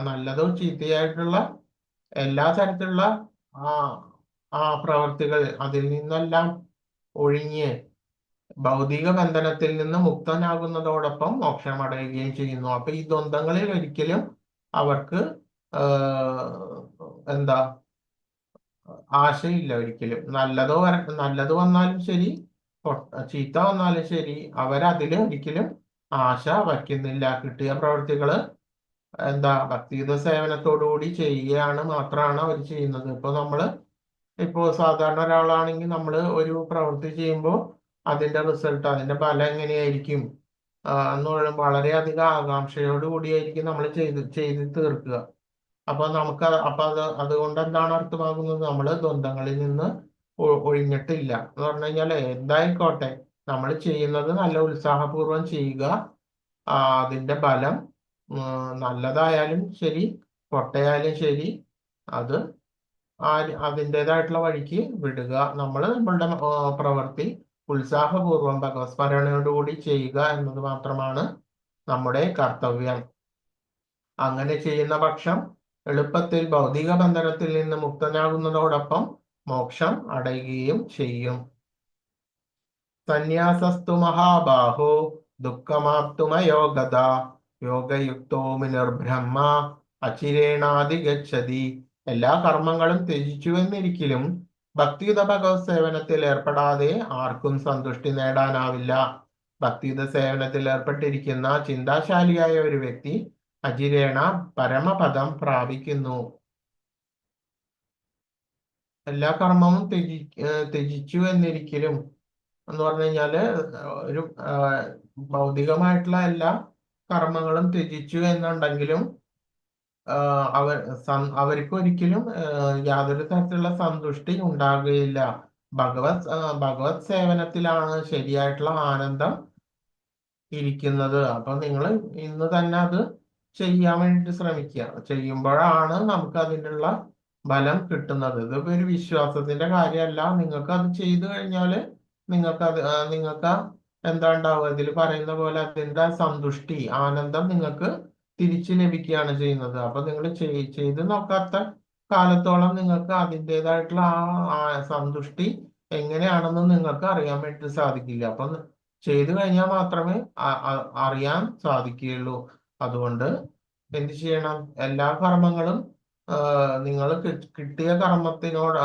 നല്ലതോ ചീത്തയായിട്ടുള്ള എല്ലാ തരത്തിലുള്ള പ്രവർത്തികൾ അതിൽ നിന്നെല്ലാം ഒഴിഞ്ഞ് ഭൗതിക ബന്ധനത്തിൽ നിന്ന് മുക്തനാകുന്നതോടൊപ്പം മോക്ഷമടയുകയും ചെയ്യുന്നു. അപ്പൊ ഈ ദ്വന്ദ്ങ്ങളിൽ ഒരിക്കലും അവർക്ക് എന്താ ആശയില്ല. ഒരിക്കലും നല്ലത് വന്നാലും ശരി, ചീത്ത വന്നാലും ശരി, അവരതിൽ ഒരിക്കലും ആശ വയ്ക്കുന്നില്ല. കിട്ടിയ പ്രവൃത്തികള് ഭക്തിയുത സേവനത്തോടുകൂടി ചെയ്യുകയാണ് മാത്രമാണ് അവർ ചെയ്യുന്നത്. ഇപ്പോ സാധാരണ ഒരാളാണെങ്കിൽ നമ്മൾ ഒരു പ്രവൃത്തി ചെയ്യുമ്പോൾ അതിന്റെ റിസൾട്ട്, അതിന്റെ ഫലം എങ്ങനെയായിരിക്കും എന്ന് പറയുമ്പോൾ വളരെയധികം ആകാംക്ഷയോടുകൂടിയായിരിക്കും നമ്മൾ ചെയ്ത് തീർക്കുക. അതുകൊണ്ട് എന്താണ് അർത്ഥമാകുന്നത്? നമ്മൾ ദ്വന്ദ്ങ്ങളിൽ നിന്ന് ഒഴിഞ്ഞിട്ടില്ല എന്ന് പറഞ്ഞു കഴിഞ്ഞാൽ എന്തായിക്കോട്ടെ നമ്മൾ ചെയ്യുന്നത് നല്ല ഉത്സാഹപൂർവം ചെയ്യുക. അതിന്റെ ഫലം നല്ലതായാലും ശരി പൊട്ടയായാലും ശരി അത് അതിൻ്റെതായിട്ടുള്ള വഴിക്ക് വിടുക. നമ്മളുടെ പ്രവൃത്തി ഉത്സാഹപൂർവം ഭഗവത് സ്മരണയോടുകൂടി ചെയ്യുക എന്നത് മാത്രമാണ് നമ്മുടെ കർത്തവ്യം. അങ്ങനെ ചെയ്യുന്ന പക്ഷം എളുപ്പത്തിൽ ഭൗതിക ബന്ധനത്തിൽ നിന്ന് മുക്തനാകുന്നതോടൊപ്പം മോക്ഷം അടയുകയും ചെയ്യും. സന്യാസസ്തു മഹാബാഹോ ദുഃഖമാപ്തുമയോഗത യോഗയുക്തോ മുനിർബ്രഹ്മ അചിരേണാധിഗച്ഛതി. എല്ലാ കർമ്മങ്ങളും ത്യജിച്ചുവെന്നിരിക്കലും ഭക്തിയുത ഭഗവത് സേവനത്തിൽ ഏർപ്പെടാതെ ആർക്കും സന്തുഷ്ടി നേടാനാവില്ല. ഭക്തിയുത സേവനത്തിൽ ഏർപ്പെട്ടിരിക്കുന്ന ചിന്താശാലിയായ ഒരു വ്യക്തി അചിരേണ പരമപദം പ്രാപിക്കുന്നു. എല്ലാ കർമ്മവും ത്യജിച്ചു എന്നിരിക്കലും എന്ന് പറഞ്ഞു കഴിഞ്ഞാല് ഒരു ഭൗതികമായിട്ടുള്ള എല്ലാ കർമ്മങ്ങളും ത്യജിച്ചു എന്നുണ്ടെങ്കിലും അവർക്ക് ഒരിക്കലും യാതൊരു തരത്തിലുള്ള സന്തുഷ്ടി ഉണ്ടാകുകയില്ല. ഭഗവത് സേവനത്തിലാണ് ശരിയായിട്ടുള്ള ആനന്ദം ഇരിക്കുന്നത്. അപ്പൊ നിങ്ങൾ ഇന്ന് തന്നെ അത് ചെയ്യാൻ വേണ്ടിട്ട് ശ്രമിക്കുക. ചെയ്യുമ്പോഴാണ് നമുക്ക് അതിനുള്ള ഫലം കിട്ടുന്നത്. ഇതിപ്പോ ഒരു വിശ്വാസത്തിന്റെ കാര്യമല്ല. നിങ്ങൾക്ക് അത് ചെയ്തു കഴിഞ്ഞാല് നിങ്ങൾക്ക് എന്താ ഉണ്ടാവുക? ഇതിൽ പറയുന്ന പോലെ അതിന്റെ സന്തുഷ്ടി, ആനന്ദം നിങ്ങൾക്ക് തിരിച്ചു ലഭിക്കുകയാണ് ചെയ്യുന്നത്. അപ്പൊ നിങ്ങൾ ചെയ്ത് നോക്കാത്ത കാലത്തോളം നിങ്ങൾക്ക് അതിൻ്റെതായിട്ടുള്ള ആ സന്തുഷ്ടി എങ്ങനെയാണെന്ന് നിങ്ങൾക്ക് അറിയാൻ വേണ്ടി സാധിക്കില്ല. അപ്പൊ ചെയ്തു കഴിഞ്ഞാൽ മാത്രമേ അറിയാൻ സാധിക്കുകയുള്ളൂ. അതുകൊണ്ട് എന്ത് ചെയ്യണം? എല്ലാ കർമ്മങ്ങളും നിങ്ങൾ കിട്ടിയ കർമ്മത്തിനോട്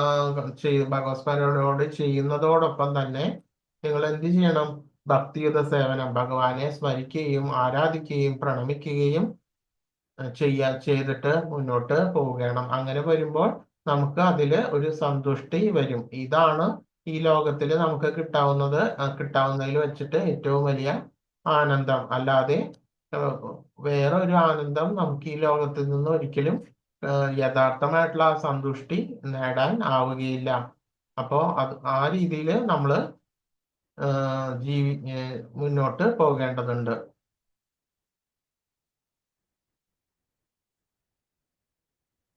ഭഗവത്സ്മരണയോട് ചെയ്യുന്നതോടൊപ്പം തന്നെ നിങ്ങൾ എന്ത് ചെയ്യണം? ഭക്തിയുത സേവനം, ഭഗവാനെ സ്മരിക്കുകയും ആരാധിക്കുകയും പ്രണമിക്കുകയും ചെയ്തിട്ട് മുന്നോട്ട് പോകണം. അങ്ങനെ വരുമ്പോൾ നമുക്ക് അതില് ഒരു സന്തുഷ്ടി വരും. ഇതാണ് ഈ ലോകത്തിൽ നമുക്ക് കിട്ടാവുന്നതിൽ വെച്ചിട്ട് ഏറ്റവും വലിയ ആനന്ദം. അല്ലാതെ വേറെ ഒരു ആനന്ദം നമുക്ക് ഈ ലോകത്തിൽ നിന്ന് ഒരിക്കലും യഥാർത്ഥമായിട്ടുള്ള ആ സന്തുഷ്ടി നേടാൻ ആവുകയില്ല. അപ്പോ ആ രീതിയിൽ നമ്മൾ മുന്നോട്ട് പോകേണ്ടതുണ്ട്.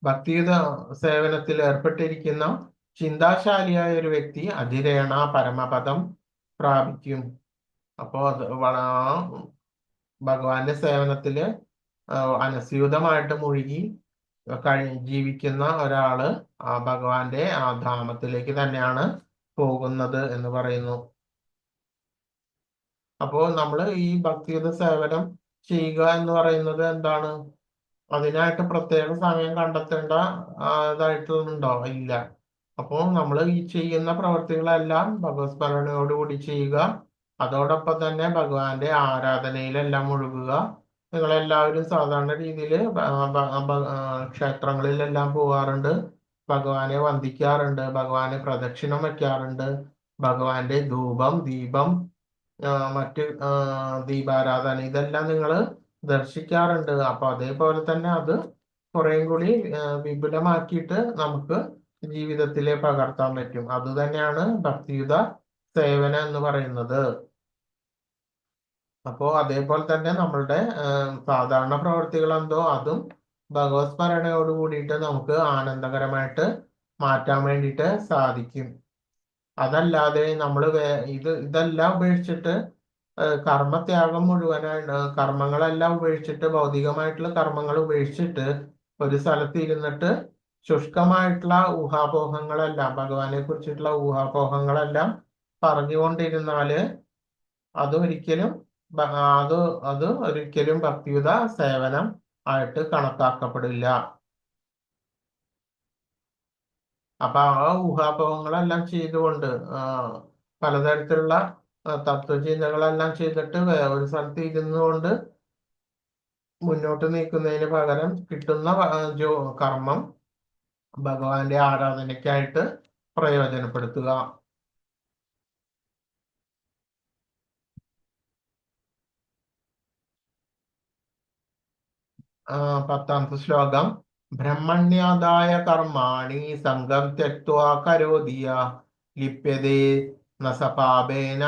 ഭക്തിയുത സേവനത്തിൽ ഏർപ്പെട്ടിരിക്കുന്ന ചിന്താശാലിയായ ഒരു വ്യക്തി അധിരേണ പരമപദം പ്രാപിക്കും. അപ്പോ ഭഗവാന്റെ സേവനത്തില് അനസ്യൂതമായിട്ട് മുഴുകി ജീവിക്കുന്ന ഒരാള് ആ ഭഗവാന്റെ ആ ധാമത്തിലേക്ക് തന്നെയാണ് പോകുന്നത് എന്ന് പറയുന്നു. അപ്പോ നമ്മൾ ഈ ഭക്തിയുത സേവനം ചെയ്യുക എന്ന് പറയുന്നത് എന്താണ്? അതിനായിട്ട് പ്രത്യേക സമയം കണ്ടെത്തേണ്ട ഇതായിട്ടുണ്ടോ? ഇല്ല. അപ്പോൾ നമ്മൾ ഈ ചെയ്യുന്ന പ്രവർത്തികളെല്ലാം ഭഗവത് സ്മരണയോടുകൂടി ചെയ്യുക. അതോടൊപ്പം തന്നെ ഭഗവാന്റെ ആരാധനയിലെല്ലാം മുഴുകുക. നിങ്ങളെല്ലാവരും സാധാരണ രീതിയിൽ ക്ഷേത്രങ്ങളിലെല്ലാം പോകാറുണ്ട്, ഭഗവാനെ വന്ദിക്കാറുണ്ട്, ഭഗവാനെ പ്രദക്ഷിണം വയ്ക്കാറുണ്ട്, ഭഗവാന്റെ ധൂപം, ദീപം, മറ്റ് ദീപാരാധന ഇതെല്ലാം നിങ്ങൾ ദർശിക്കാറുണ്ട്. അപ്പൊ അതേപോലെ തന്നെ അത് കുറേം കൂടി വിപുലമാക്കിയിട്ട് നമുക്ക് ജീവിതത്തിലെ പകർത്താൻ പറ്റും. അത് തന്നെയാണ് ഭക്തിയുത സേവനം എന്ന് പറയുന്നത്. അപ്പോ അതേപോലെ തന്നെ നമ്മളുടെ സാധാരണ പ്രവർത്തികൾ എന്തോ അതും ഭഗവത് സ്മരണയോട് കൂടിയിട്ട് നമുക്ക് ആനന്ദകരമായിട്ട് മാറ്റാൻ വേണ്ടിയിട്ട് സാധിക്കും. അതല്ലാതെ നമ്മൾ ഇതെല്ലാം ഉപേക്ഷിച്ചിട്ട് കർമ്മത്യാഗം മുഴുവനായിട്ട് കർമ്മങ്ങളെല്ലാം ഉപേക്ഷിച്ചിട്ട് ഭൗതികമായിട്ടുള്ള കർമ്മങ്ങൾ ഉപേക്ഷിച്ചിട്ട് ഒരു സ്ഥലത്ത് ഇരുന്നിട്ട് ശുഷ്കമായിട്ടുള്ള ഊഹാപോഹങ്ങളെല്ലാം ഭഗവാനെ കുറിച്ചിട്ടുള്ള ഊഹാപോഹങ്ങളെല്ലാം പറഞ്ഞുകൊണ്ടിരുന്നാല് അതൊരിക്കലും ഒരിക്കലും ഭക്തിയുത സേവനം ആയിട്ട് കണക്കാക്കപ്പെടില്ല. അപ്പൊ ആ ഊഹാപോഹങ്ങളെല്ലാം ചെയ്തുകൊണ്ട് പലതരത്തിലുള്ള തത്വചിന്തകളെല്ലാം ചെയ്തിട്ട് ഒരു സ്ഥലത്ത് ഇരുന്നുകൊണ്ട് മുന്നോട്ട് നീക്കുന്നതിന് പകരം കിട്ടുന്ന കർമ്മം ഭഗവാന്റെ ആരാധനയ്ക്കായിട്ട് പ്രയോജനപ്പെടുത്തുക. 10ാമത്തെ ശ്ലോകം. ബ്രഹ്മണ്യാദായ കർമാണി സംഘം ത്യക്ത്വാ കരോതിയ ലിപ്യതേ ന സ പാപേന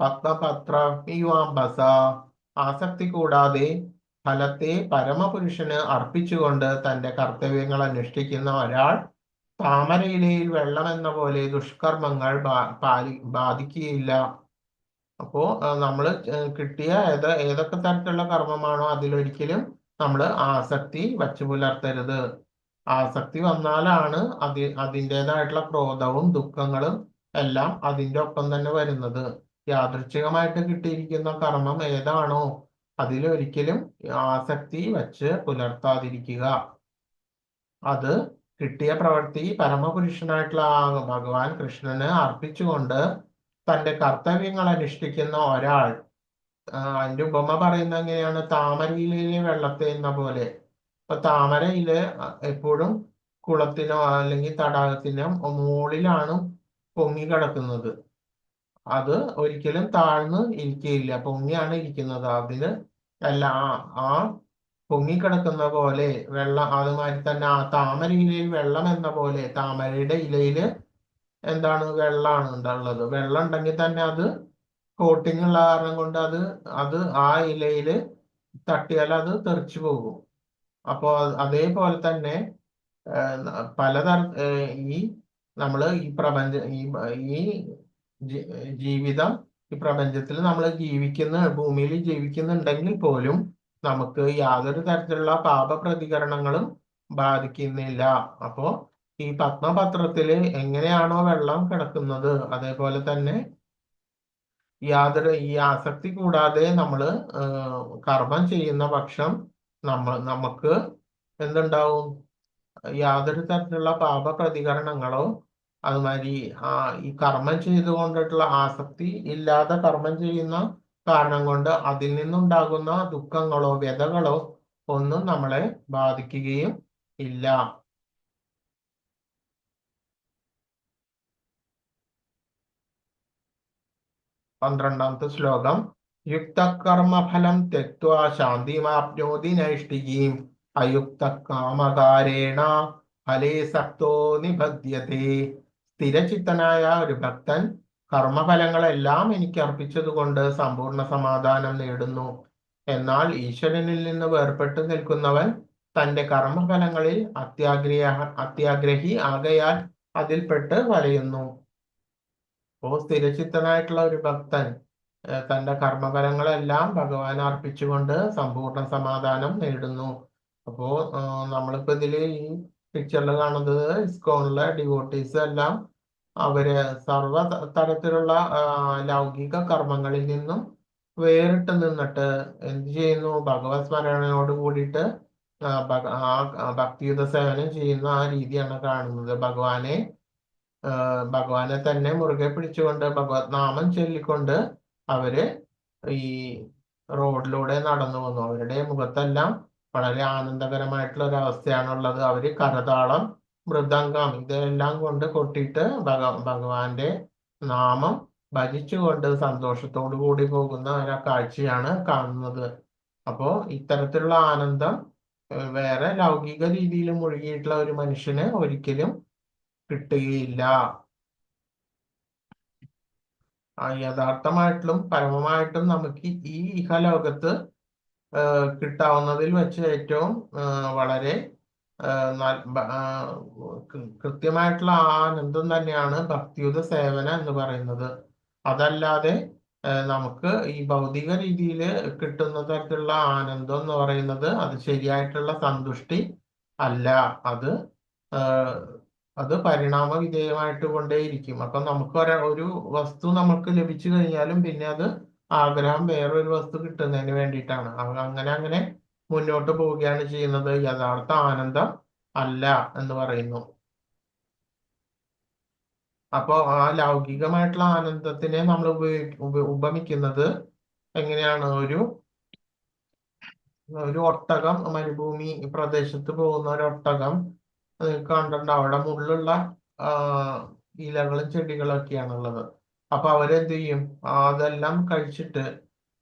പത്മപത്രമിവാംബസ. ആസക്തി കൂടാതെ ഫലത്തെ പരമപുരുഷന് അർപ്പിച്ചുകൊണ്ട് തന്റെ കർത്തവ്യങ്ങൾ അനുഷ്ഠിക്കുന്ന ഒരാൾ താമരയിലയിൽ വെള്ളം എന്ന പോലെ ദുഷ്കർമ്മങ്ങൾ ബാധിക്കുകയില്ല. അപ്പോ നമ്മൾ കിട്ടിയ ഏതൊക്കെ തരത്തിലുള്ള കർമ്മമാണോ അതിലൊരിക്കലും നമ്മൾ ആസക്തി വച്ചു പുലർത്തരുത്. ആസക്തി വന്നാലാണ് അതിൻ്റെതായിട്ടുള്ള ക്രോധവും ദുഃഖങ്ങളും എല്ലാം അതിൻ്റെ ഒപ്പം തന്നെ വരുന്നത്. യാദൃച്ഛികമായിട്ട് കിട്ടിയിരിക്കുന്ന കർമ്മം ഏതാണോ അതിലൊരിക്കലും ആസക്തി വച്ച് പുലർത്താതിരിക്കുക. അത് കിട്ടിയ പ്രവൃത്തി പരമപുരുഷനായിട്ടുള്ള ഭഗവാൻ കൃഷ്ണന് അർപ്പിച്ചുകൊണ്ട് തന്റെ കർത്തവ്യങ്ങൾ അനുഷ്ഠിക്കുന്ന ഒരാൾ, അതിന്റെ ഉപമ പറയുന്നത് എങ്ങനെയാണ്? താമരയിലെ വെള്ളത്തെ എന്ന പോലെ. ഇപ്പൊ താമരയില് എപ്പോഴും കുളത്തിനോ അല്ലെങ്കിൽ തടാകത്തിനോ മുകളിലാണ് പൊങ്ങിക്കിടക്കുന്നത്. അത് ഒരിക്കലും താഴ്ന്ന് ഇരിക്കുകയില്ല, പൊങ്ങിയാണ് ഇരിക്കുന്നത്. അതിന് ആ പൊങ്ങിക്കിടക്കുന്ന പോലെ വെള്ളം, അതുമാതിരി തന്നെ ആ താമരയിലയിൽ വെള്ളം എന്ന പോലെ താമരയുടെ ഇലയില് എന്താണ്? വെള്ളമാണ് ഉള്ളത്. വെള്ളം ഉണ്ടെങ്കിൽ തന്നെ അത് കോട്ടിങ് ഉള്ള കാരണം കൊണ്ട് അത് ആ ഇലയില് തട്ടിയാൽ അത് തെറിച്ചു പോകും. അപ്പോൾ അതേപോലെ തന്നെ ഈ നമ്മള് ഈ ജീവിതം, ഈ പ്രപഞ്ചത്തിൽ നമ്മൾ ഭൂമിയിൽ ജീവിക്കുന്നുണ്ടെങ്കിൽ പോലും നമുക്ക് യാതൊരു തരത്തിലുള്ള പാപപ്രതികരണങ്ങളും ബാധിക്കുന്നില്ല. അപ്പോ ഈ പത്മപത്രത്തില് എങ്ങനെയാണോ വെള്ളം കിടക്കുന്നത് അതേപോലെ തന്നെ ഈ ആസക്തി കൂടാതെ നമ്മൾ കർമ്മം ചെയ്യുന്ന പക്ഷം നമുക്ക് എന്തുണ്ടാവും? യാതൊരു തരത്തിലുള്ള പാപപ്രതികരണങ്ങളോ അതുമാതിരി ഈ കർമ്മം ചെയ്തുകൊണ്ടിട്ടുള്ള ആസക്തി ഇല്ലാതെ കർമ്മം ചെയ്യുന്ന കാരണം കൊണ്ട് അതിൽ നിന്നുണ്ടാകുന്ന ദുഃഖങ്ങളോ വ്യതകളോ ഒന്നും നമ്മളെ ബാധിക്കുകയും ഇല്ല. 12ാമത്തെ ശ്ലോകം. യുക്തകർമ്മഫലം ത്യക്ത്വാ ശാന്തിമാപ്നോതി നൈഷ്ഠികീം അയുക്തകാമകാരേണ ഫലേ സക്തോ നിബധ്യത്തെ. സ്ഥിരചിത്തനായ ഒരു ഭക്തൻ കർമ്മഫലങ്ങളെല്ലാം എനിക്ക് അർപ്പിച്ചതുകൊണ്ട് സമ്പൂർണ്ണ സമാധാനം നേടുന്നു. എന്നാൽ ഈശ്വരനിൽ നിന്ന് വേർപെട്ടു നിൽക്കുന്നവൻ തന്റെ കർമ്മഫലങ്ങളിൽ അത്യാഗ്രഹി ആകയാൽ അതിൽപ്പെട്ട് വലയുന്നു. അപ്പോ സ്ഥിരചിത്തനായിട്ടുള്ള ഒരു ഭക്തൻ തന്റെ കർമ്മഫലങ്ങളെല്ലാം ഭഗവാൻ അർപ്പിച്ചുകൊണ്ട് സമ്പൂർണ്ണ സമാധാനം നേടുന്നു. അപ്പോ നമ്മളിപ്പോ ഇതില് ഈ പിക്ചറിൽ കാണുന്നത് ഇസ്കോണിലെ ഡിവോട്ടീസ് എല്ലാം അവര് സർവ തരത്തിലുള്ള ലൗകിക കർമ്മങ്ങളിൽ നിന്നും വേറിട്ട് നിന്നിട്ട് എന്ത് ചെയ്യുന്നു? ഭഗവത് സ്മരണയോട് കൂടിയിട്ട് ഭക്തിയുത സേവനം ചെയ്യുന്ന ആ രീതിയാണ് കാണുന്നത്. ഭഗവാനെ തന്നെ മുറുകെ പിടിച്ചുകൊണ്ട് ഭഗവത് നാമം ചൊല്ലിക്കൊണ്ട് അവര് ഈ റോഡിലൂടെ നടന്നു വന്നു. അവരുടെ മുഖത്തെല്ലാം വളരെ ആനന്ദകരമായിട്ടുള്ള ഒരു അവസ്ഥയാണുള്ളത്. അവര് കരതാളം, മൃദംഗം ഇതെല്ലാം കൊണ്ട് കൊട്ടിയിട്ട് ഭഗവാന്റെ നാമം ഭജിച്ചുകൊണ്ട് സന്തോഷത്തോടു കൂടി പോകുന്ന ഒരു കാഴ്ചയാണ് കാണുന്നത്. അപ്പോ ഇത്തരത്തിലുള്ള ആനന്ദം വേറെ ലൗകിക രീതിയിൽ മുഴുകിയിട്ടുള്ള ഒരു മനുഷ്യന് ഒരിക്കലും കിട്ടുകയില്ല. യഥാർത്ഥമായിട്ടും പരമമായിട്ടും നമുക്ക് ഈ ഇഹലോകത്ത് കിട്ടാവുന്നതിൽ വെച്ച് ഏറ്റവും വളരെ കൃത്യമായിട്ടുള്ള ആനന്ദം തന്നെയാണ് ഭക്തിയുത സേവന എന്ന് പറയുന്നത്. അതല്ലാതെ നമുക്ക് ഈ ഭൗതിക രീതിയിൽ കിട്ടുന്ന തരത്തിലുള്ള ആനന്ദം എന്ന് പറയുന്നത് അത് ശരിയായിട്ടുള്ള സന്തുഷ്ടി അല്ല. അത് പരിണാമ വിധേയമായിട്ട് കൊണ്ടേയിരിക്കും. അപ്പൊ നമുക്ക് ഒരു വസ്തു നമുക്ക് ലഭിച്ചു കഴിഞ്ഞാലും പിന്നെ അത് ആഗ്രഹം വേറൊരു വസ്തു കിട്ടുന്നതിന് വേണ്ടിയിട്ടാണ്. അങ്ങനെ മുന്നോട്ട് പോവുകയാണ് ചെയ്യുന്നത്. യഥാർത്ഥ ആനന്ദം അല്ല എന്ന് പറയുന്നു. അപ്പോ ആ ലൗകികമായിട്ടുള്ള ആനന്ദത്തിനെ നമ്മൾ ഉപമിക്കുന്നത് എങ്ങനെയാണ്? ഒരു ഒട്ടകം, മരുഭൂമി പ്രദേശത്ത് പോകുന്ന ഒരു ഒട്ടകം കണ്ടിട്ടുണ്ട്. അവിടെ മുള്ളുള്ള ഇലകളും ചെടികളൊക്കെയാണുള്ളത്. അപ്പൊ അവരെന്ത് ചെയ്യും? അതെല്ലാം കഴിച്ചിട്ട്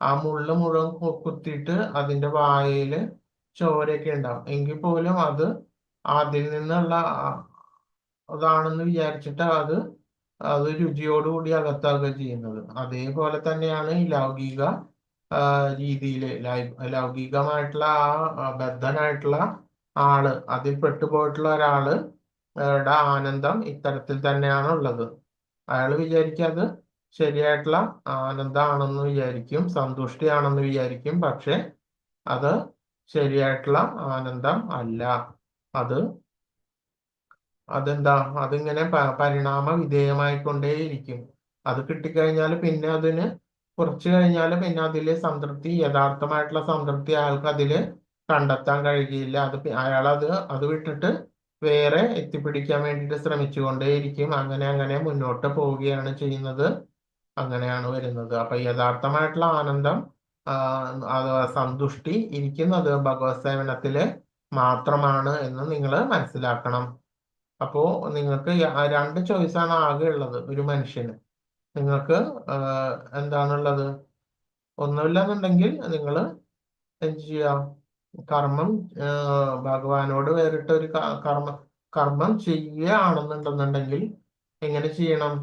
ആ മുള്ള് മുഴുവൻ കുത്തിയിട്ട് അതിന്റെ വായയില് ചോരയൊക്കെ ഉണ്ടാവും. എങ്കിൽ പോലും അതിൽ നിന്നുള്ള അതാണെന്ന് വിചാരിച്ചിട്ട് അത് രുചിയോടുകൂടി അകത്താക്കുക ചെയ്യുന്നത്. അതേപോലെ തന്നെയാണ് ഈ ലൗകിക രീതിയില് ലൗകികമായിട്ടുള്ള ബദ്ധനായിട്ടുള്ള ആള്, അതിൽ പെട്ടുപോയിട്ടുള്ള ഒരാളുടെ ആനന്ദം ഇത്തരത്തിൽ തന്നെയാണ് ഉള്ളത്. അയാൾ വിചാരിക്കും അത് ശരിയായിട്ടുള്ള ആനന്ദമാണെന്ന് വിചാരിക്കും, സന്തുഷ്ടിയാണെന്ന് വിചാരിക്കും. പക്ഷെ അത് ശരിയായിട്ടുള്ള ആനന്ദം അല്ല. അതിങ്ങനെ പരിണാമ വിധേയമായിക്കൊണ്ടേയിരിക്കും. അത് കിട്ടിക്കഴിഞ്ഞാൽ പിന്നെ കുറച്ച് കഴിഞ്ഞാൽ പിന്നെ അതില് സംതൃപ്തി, യഥാർത്ഥമായിട്ടുള്ള സംതൃപ്തി അയാൾക്ക് അതില് കണ്ടെത്താൻ കഴിയുകയില്ല. അയാൾ അത് വിട്ടിട്ട് വേറെ എത്തിപ്പിടിക്കാൻ വേണ്ടിയിട്ട് ശ്രമിച്ചുകൊണ്ടേയിരിക്കും. അങ്ങനെ മുന്നോട്ട് പോവുകയാണ് ചെയ്യുന്നത്. അങ്ങനെയാണ് വരുന്നത്. അപ്പൊ യഥാർത്ഥമായിട്ടുള്ള ആനന്ദം, സന്തുഷ്ടി ഇരിക്കുന്നത് ഭഗവത് സേവനത്തില് മാത്രമാണ് എന്ന് നിങ്ങൾ മനസ്സിലാക്കണം. അപ്പോ നിങ്ങൾക്ക് 2 ചോയ്സാണ് ആകെ ഉള്ളത് ഒരു മനുഷ്യന്. നിങ്ങൾക്ക് എന്താണുള്ളത്? ഒന്നുമില്ലെന്നുണ്ടെങ്കിൽ നിങ്ങൾ എന്ത് ചെയ്യാം? കർമ്മം ഭഗവാനോട് വേറിട്ട് ഒരു കർമ്മം ചെയ്യുകയാണെന്നുണ്ടെന്നുണ്ടെങ്കിൽ എങ്ങനെ ചെയ്യണം?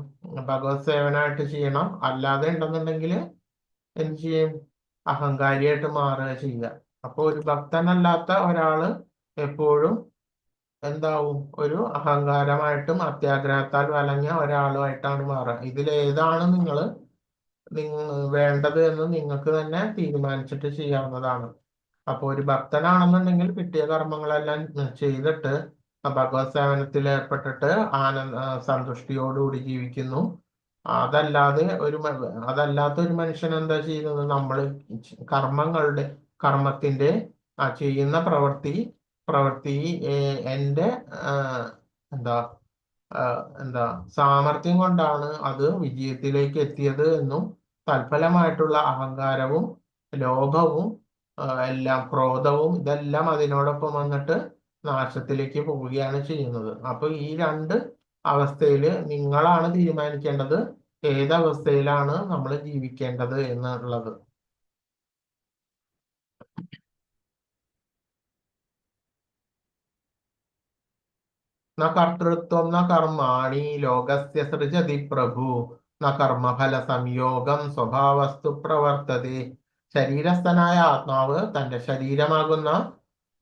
ഭഗവത് സേവനായിട്ട് ചെയ്യണം. അല്ലാതെ ഉണ്ടെന്നുണ്ടെങ്കിൽ എന്ത് ചെയ്യും? അഹങ്കാരിയായിട്ട് മാറുക ചെയ്യുക. അപ്പൊ ഒരു ഭക്തനല്ലാത്ത ഒരാള് എപ്പോഴും എന്താവും? ഒരു അഹങ്കാരമായിട്ടും അത്യാഗ്രഹത്താൽ വലഞ്ഞ ഒരാളുമായിട്ടാണ് മാറുക. ഇതിലേതാണ് നിങ്ങൾ വേണ്ടത് എന്ന് നിങ്ങൾക്ക് തന്നെ തീരുമാനിച്ചിട്ട് ചെയ്യാവുന്നതാണ്. അപ്പൊ ഒരു ഭക്തനാണെന്നുണ്ടെങ്കിൽ കിട്ടിയ കർമ്മങ്ങളെല്ലാം ചെയ്തിട്ട് ഭഗവത് സേവനത്തിൽ ഏർപ്പെട്ടിട്ട് സന്തുഷ്ടിയോടുകൂടി ജീവിക്കുന്നു. അതല്ലാത്ത ഒരു മനുഷ്യൻ എന്താ ചെയ്യുന്നത്? നമ്മൾ കർമ്മത്തിന്റെ ചെയ്യുന്ന പ്രവൃത്തി എന്റെ എന്താ സാമർഥ്യം കൊണ്ടാണ് അത് വിജയത്തിലേക്ക് എത്തിയത് എന്നും തൽഫലമായിട്ടുള്ള അഹങ്കാരവും ലോഭവും എല്ലാം ക്രോധവും ഇതെല്ലാം അതിനോടൊപ്പം വന്നിട്ട് നാശത്തിലേക്ക് പോവുകയാണ് ചെയ്യുന്നത്. അപ്പൊ ഈ 2 അവസ്ഥയിൽ നിങ്ങളാണ് തീരുമാനിക്കേണ്ടത് ഏതവസ്ഥയിലാണ് നമ്മൾ ജീവിക്കേണ്ടത് എന്നുള്ളത്. ന കർത്തൃത്വം ന കർമാണി ലോകസ്യ സൃജതി പ്രഭു ന കർമ്മഫല സംയോഗം സ്വഭാവസ്തു പ്രവർത്തതേ. ശരീരസ്ഥനായ ആത്മാവ് തന്റെ ശരീരമാകുന്ന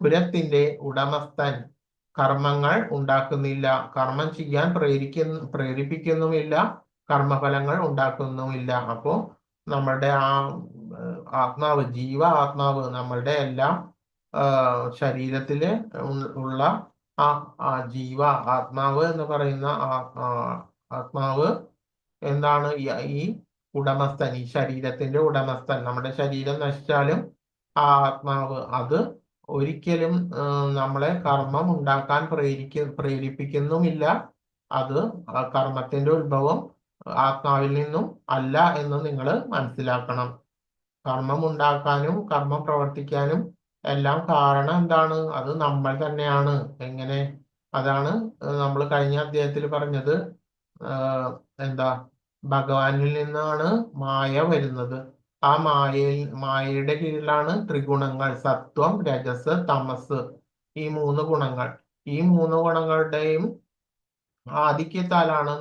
പുരത്തിന്റെ ഉടമസ്ഥൻ കർമ്മങ്ങൾ ഉണ്ടാക്കുന്നില്ല, കർമ്മം ചെയ്യാൻ പ്രേരിപ്പിക്കുന്നുമില്ല, കർമ്മഫലങ്ങൾ ഉണ്ടാക്കുന്നുമില്ല. അപ്പോ നമ്മളുടെ ആത്മാവ്, ആത്മാവ് നമ്മളുടെ എല്ലാം ശരീരത്തില് ഉള്ള ആത്മാവ് എന്ന് പറയുന്ന ആത്മാവ് എന്താണ്? ഈ ഉടമസ്ഥൻ, ഈ ശരീരത്തിന്റെ ഉടമസ്ഥൻ. നമ്മുടെ ശരീരം നശിച്ചാലും ആ ആത്മാവ് അത് ഒരിക്കലും നമ്മളെ കർമ്മം ഉണ്ടാക്കാൻ പ്രേരിപ്പിക്കുന്നുമില്ല. അത് കർമ്മത്തിന്റെ ഉത്ഭവം ആത്മാവിൽ നിന്നും അല്ല എന്ന് നിങ്ങൾ മനസ്സിലാക്കണം. കർമ്മം ഉണ്ടാക്കാനും കർമ്മം പ്രവർത്തിക്കാനും എല്ലാം കാരണം എന്താണ്? അത് നമ്മൾ തന്നെയാണ്. എങ്ങനെ? അതാണ് നമ്മൾ കഴിഞ്ഞ അധ്യായത്തിൽ പറഞ്ഞത്. എന്താ? ഭഗവാനിൽ നിന്നാണ് മായ വരുന്നത്. ആ മായയുടെ കീഴിലാണ് ത്രിഗുണങ്ങൾ, സത്വം, രജസ്, തമസ്, ഈ 3 ഗുണങ്ങൾ. ഈ 3 ഗുണങ്ങളുടെയും ആധിക്യത്താലാണ്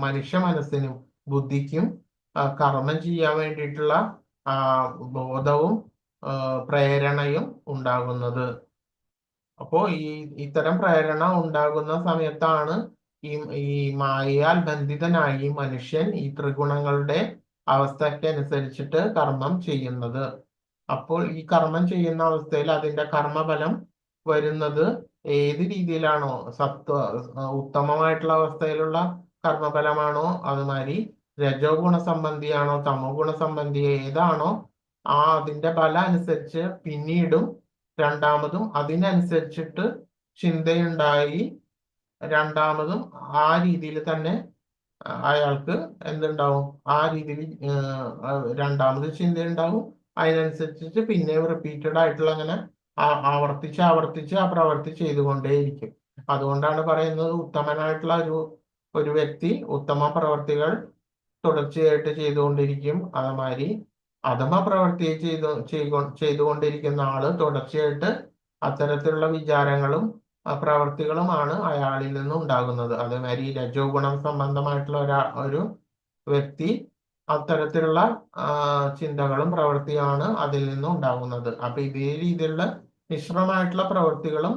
മനുഷ്യ മനസ്സിനും ബുദ്ധിക്കും കർമ്മം ചെയ്യാൻ വേണ്ടിയിട്ടുള്ള ബോധവും പ്രേരണയും ഉണ്ടാകുന്നത്. അപ്പോ ഇത്തരം പ്രേരണ ഉണ്ടാകുന്ന സമയത്താണ് ഈ മായയാൽ ബന്ധിതനായി മനുഷ്യൻ ഈ ത്രിഗുണങ്ങളുടെ അവസ്ഥയ്ക്കനുസരിച്ചിട്ട് കർമ്മം ചെയ്യുന്നത്. അപ്പോൾ ഈ കർമ്മം ചെയ്യുന്ന അവസ്ഥയിൽ അതിന്റെ കർമ്മഫലം വരുന്നത് ഏത് രീതിയിലാണോ, ഉത്തമമായിട്ടുള്ള അവസ്ഥയിലുള്ള കർമ്മഫലമാണോ, അതുമാതിരി രജോ ഗുണസംബന്ധിയാണോ, തമോ ഗുണസംബന്ധി ഏതാണോ, അതിന്റെ ഫലം അനുസരിച്ച് പിന്നീടും രണ്ടാമതും അതിനനുസരിച്ചിട്ട് ചിന്തയുണ്ടായി രണ്ടാമതും ആ രീതിയിൽ തന്നെ അയാൾക്ക് എന്തുണ്ടാവും? ആ രീതിയിൽ രണ്ടാമത് ചിന്തയുണ്ടാവും. അതിനനുസരിച്ചിട്ട് പിന്നെയും റിപ്പീറ്റഡ് ആയിട്ടുള്ള അങ്ങനെ ആവർത്തിച്ച് ആ പ്രവൃത്തി ചെയ്തുകൊണ്ടേയിരിക്കും. അതുകൊണ്ടാണ് പറയുന്നത് ഉത്തമനായിട്ടുള്ള ഒരു വ്യക്തി ഉത്തമ പ്രവർത്തികൾ തുടർച്ചയായിട്ട് ചെയ്തുകൊണ്ടിരിക്കും. അതുമാതിരി അധമ പ്രവൃത്തി ചെയ്തുകൊണ്ടിരിക്കുന്ന ആള് തുടർച്ചയായിട്ട് അത്തരത്തിലുള്ള വിചാരങ്ങളും പ്രവൃത്തികളുമാണ് അയാളിൽ നിന്ന് ഉണ്ടാകുന്നത്. അതേമാതിരി രജോ ഗുണം സംബന്ധമായിട്ടുള്ള ഒരു വ്യക്തി അത്തരത്തിലുള്ള ചിന്തകളും പ്രവൃത്തിയാണ് അതിൽ നിന്നും ഉണ്ടാകുന്നത്. അപ്പൊ ഇതേ രീതിയിലുള്ള മിശ്രമായിട്ടുള്ള പ്രവൃത്തികളും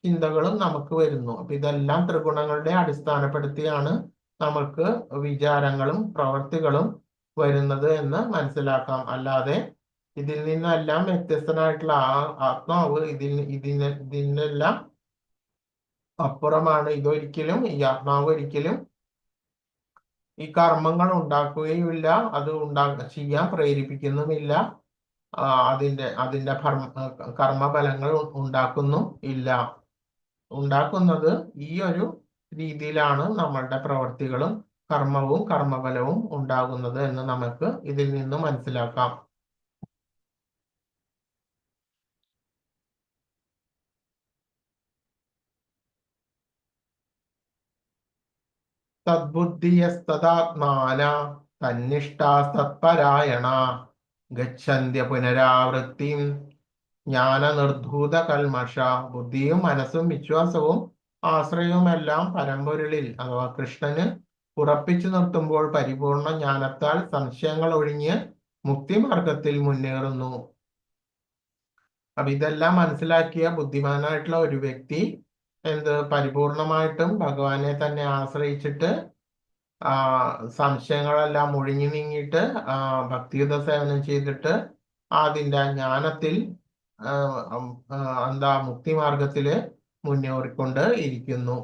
ചിന്തകളും നമുക്ക് വരുന്നു. അപ്പൊ ഇതെല്ലാം ത്രിഗുണങ്ങളുടെ അടിസ്ഥാനപ്പെടുത്തിയാണ് നമുക്ക് വിചാരങ്ങളും പ്രവൃത്തികളും വരുന്നത് എന്ന് മനസ്സിലാക്കാം. അല്ലാതെ ഇതിൽ നിന്നെല്ലാം വ്യത്യസ്തനായിട്ടുള്ള ആത്മാവ് ഇതിനെല്ലാം അപ്പുറമാണ്. ഈ ആത്മാവ് ഒരിക്കലും ഈ കർമ്മങ്ങൾ ഉണ്ടാക്കുകയുമില്ല, അത് ചെയ്യാൻ പ്രേരിപ്പിക്കുന്നുമില്ല, അതിന്റെ കർമ്മഫലങ്ങൾ ഉണ്ടാക്കുന്നും ഇല്ല. ഉണ്ടാക്കുന്നത് ഈ ഒരു രീതിയിലാണ് നമ്മളുടെ പ്രവൃത്തികളും കർമ്മവും കർമ്മഫലവും ഉണ്ടാകുന്നത് എന്ന് നമുക്ക് ഇതിൽ നിന്ന് മനസ്സിലാക്കാം. തദ്ബുദ്ധിയസ്തദാത്മാന തന്നിഷ്ടാസ്തത്പരായണ ഗച്ഛന്ത്യ പുനരാവൃത്തിം ജ്ഞാനനിർധൂത കൽമഷ. ബുദ്ധിയും മനസ്സും വിശ്വാസവും ആശ്രയവും എല്ലാം പരമ്പൊരുളിൽ അഥവാ കൃഷ്ണന് ഉറപ്പിച്ചു നിർത്തുമ്പോൾ പരിപൂർണ ജ്ഞാനത്താൽ സംശയങ്ങൾ ഒഴിഞ്ഞ് മുക്തിമാർഗത്തിൽ മുന്നേറുന്നു. അപ്പൊ ഇതെല്ലാം മനസ്സിലാക്കിയ ബുദ്ധിമാനായിട്ടുള്ള ഒരു വ്യക്തി പരിപൂർണമായിട്ടും ഭഗവാനെ തന്നെ ആശ്രയിച്ചിട്ട് സംശയങ്ങളെല്ലാം ഒഴിഞ്ഞു നീങ്ങിയിട്ട് ഭക്തിയുത സേവനം ചെയ്തിട്ട് അതിന്റെ ജ്ഞാനത്തിൽ മുക്തിമാർഗത്തില് മുന്നേറിക്കൊണ്ട് ഇരിക്കുന്നു.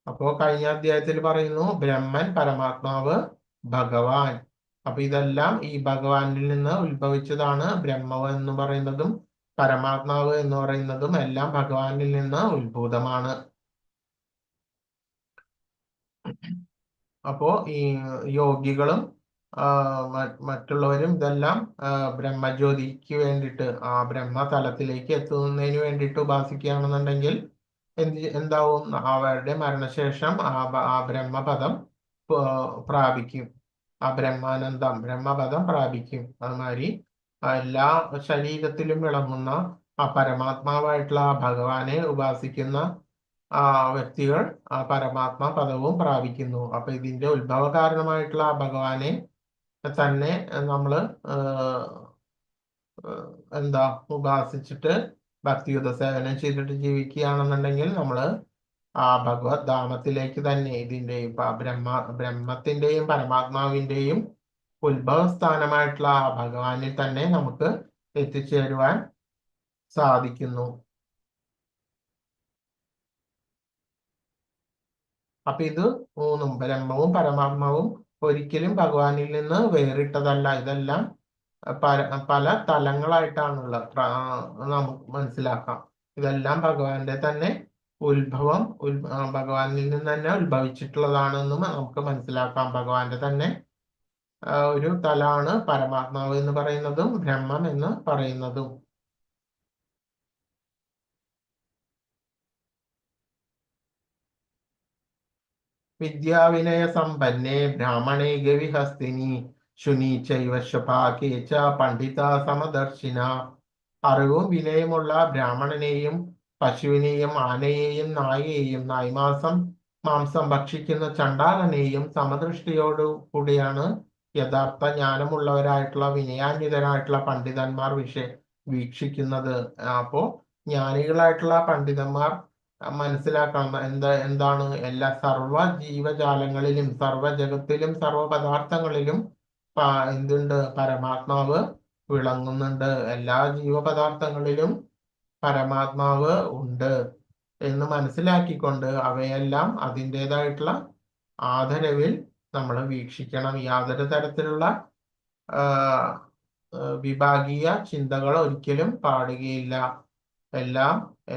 അപ്പോ കഴിഞ്ഞ അധ്യായത്തിൽ പറയുന്നു ബ്രഹ്മൻ, പരമാത്മാവ്, ഭഗവാൻ. അപ്പൊ ഇതെല്ലാം ഈ ഭഗവാനിൽ നിന്ന് ഉത്ഭവിച്ചതാണ്. ബ്രഹ്മം എന്ന് പറയുന്നതും പരമാത്മാവ് എന്ന് പറയുന്നതും എല്ലാം ഭഗവാനിൽ നിന്ന് ഉത്ഭൂതമാണ്. അപ്പോ ഈ യോഗികളും മറ്റുള്ളവരും ഇതെല്ലാം ബ്രഹ്മജ്യോതിക്ക് വേണ്ടിയിട്ട് ആ ബ്രഹ്മതലത്തിലേക്ക് എത്തുന്നതിന് വേണ്ടിയിട്ട് ഉപാസിക്കുകയാണെന്നുണ്ടെങ്കിൽ എന്താവും? അവരുടെ മരണശേഷം ആ ബ്രഹ്മപദം പ്രാപിക്കും. ആ ബ്രഹ്മപദം പ്രാപിക്കും. അതുമാതിരി എല്ലാ ശരീരത്തിലും വിളങ്ങുന്ന ആ പരമാത്മാവായിട്ടുള്ള ആ ഭഗവാനെ ഉപാസിക്കുന്ന വ്യക്തികൾ പരമാത്മ പദവും പ്രാപിക്കുന്നു. അപ്പൊ ഇതിന്റെ ഉത്ഭവ കാരണമായിട്ടുള്ള ഭഗവാനെ തന്നെ നമ്മൾ എന്താ ഉപാസിച്ചിട്ട് ഭക്തിയുത സേവനം ചെയ്തിട്ട് ജീവിക്കുകയാണെന്നുണ്ടെങ്കിൽ നമ്മൾ ആ ഭഗവത് ധാമത്തിലേക്ക് തന്നെ ഇതിന്റെയും ബ്രഹ്മത്തിന്റെയും പരമാത്മാവിന്റെയും ഉത്ഭവ സ്ഥാനമായിട്ടുള്ള ആ ഭഗവാനിൽ തന്നെ നമുക്ക് എത്തിച്ചേരുവാൻ സാധിക്കുന്നു. അപ്പൊ ഇത് മൂന്നും, ബ്രഹ്മവും പരമാത്മാവും ഒരിക്കലും ഭഗവാനിൽ നിന്ന് വേറിട്ടതല്ല. ഇതെല്ലാം പല തലങ്ങളായിട്ടാണുള്ളത്. നമുക്ക് മനസ്സിലാക്കാം. ഇതെല്ലാം ഭഗവാന്റെ തന്നെ ഉത്ഭവം, ഭഗവാനിൽ നിന്ന് തന്നെ ഉത്ഭവിച്ചിട്ടുള്ളതാണെന്നും നമുക്ക് മനസ്സിലാക്കാം. ഭഗവാന്റെ തന്നെ ഒരു തലാണ് പരമാത്മാവ് എന്ന് പറയുന്നതും ബ്രഹ്മം എന്ന് പറയുന്നതും. വിദ്യാവിനയ സമ്പന്നേ ബ്രാഹ്മണേ ഗവിഹസ്തിനി ശുനി ചൈവ ശപാകേ ച പണ്ഡിത സമദർശിന. അറിവും വിനയമുള്ള ബ്രാഹ്മണനെയും പശുവിനെയും ആനയെയും നായയെയും മാംസം ഭക്ഷിക്കുന്ന ചണ്ടാലനെയും സമദൃഷ്ടിയോടു കൂടിയാണ് യഥാർത്ഥ ജ്ഞാനമുള്ളവരായിട്ടുള്ള വിനയാന്വിതരായിട്ടുള്ള പണ്ഡിതന്മാർ വീക്ഷിക്കുന്നത്. അപ്പോ ജ്ഞാനികളായിട്ടുള്ള പണ്ഡിതന്മാർ മനസ്സിലാക്കണം എന്താണ് എല്ലാ സർവ ജീവജാലങ്ങളിലും സർവ ജഗത്തിലും സർവ പദാർത്ഥങ്ങളിലും എന്തുണ്ട്? പരമാത്മാവ് വിളങ്ങുന്നുണ്ട്. എല്ലാ ജീവപദാർത്ഥങ്ങളിലും പരമാത്മാവ് ഉണ്ട് എന്ന് മനസ്സിലാക്കിക്കൊണ്ട് അവയെല്ലാം അതിൻ്റെതായിട്ടുള്ള ആദരവിൽ നമ്മൾ വീക്ഷിക്കണം. യാതൊരു തരത്തിലുള്ള വിഭാഗീയ ചിന്തകൾ ഒരിക്കലും പാടുകയില്ല.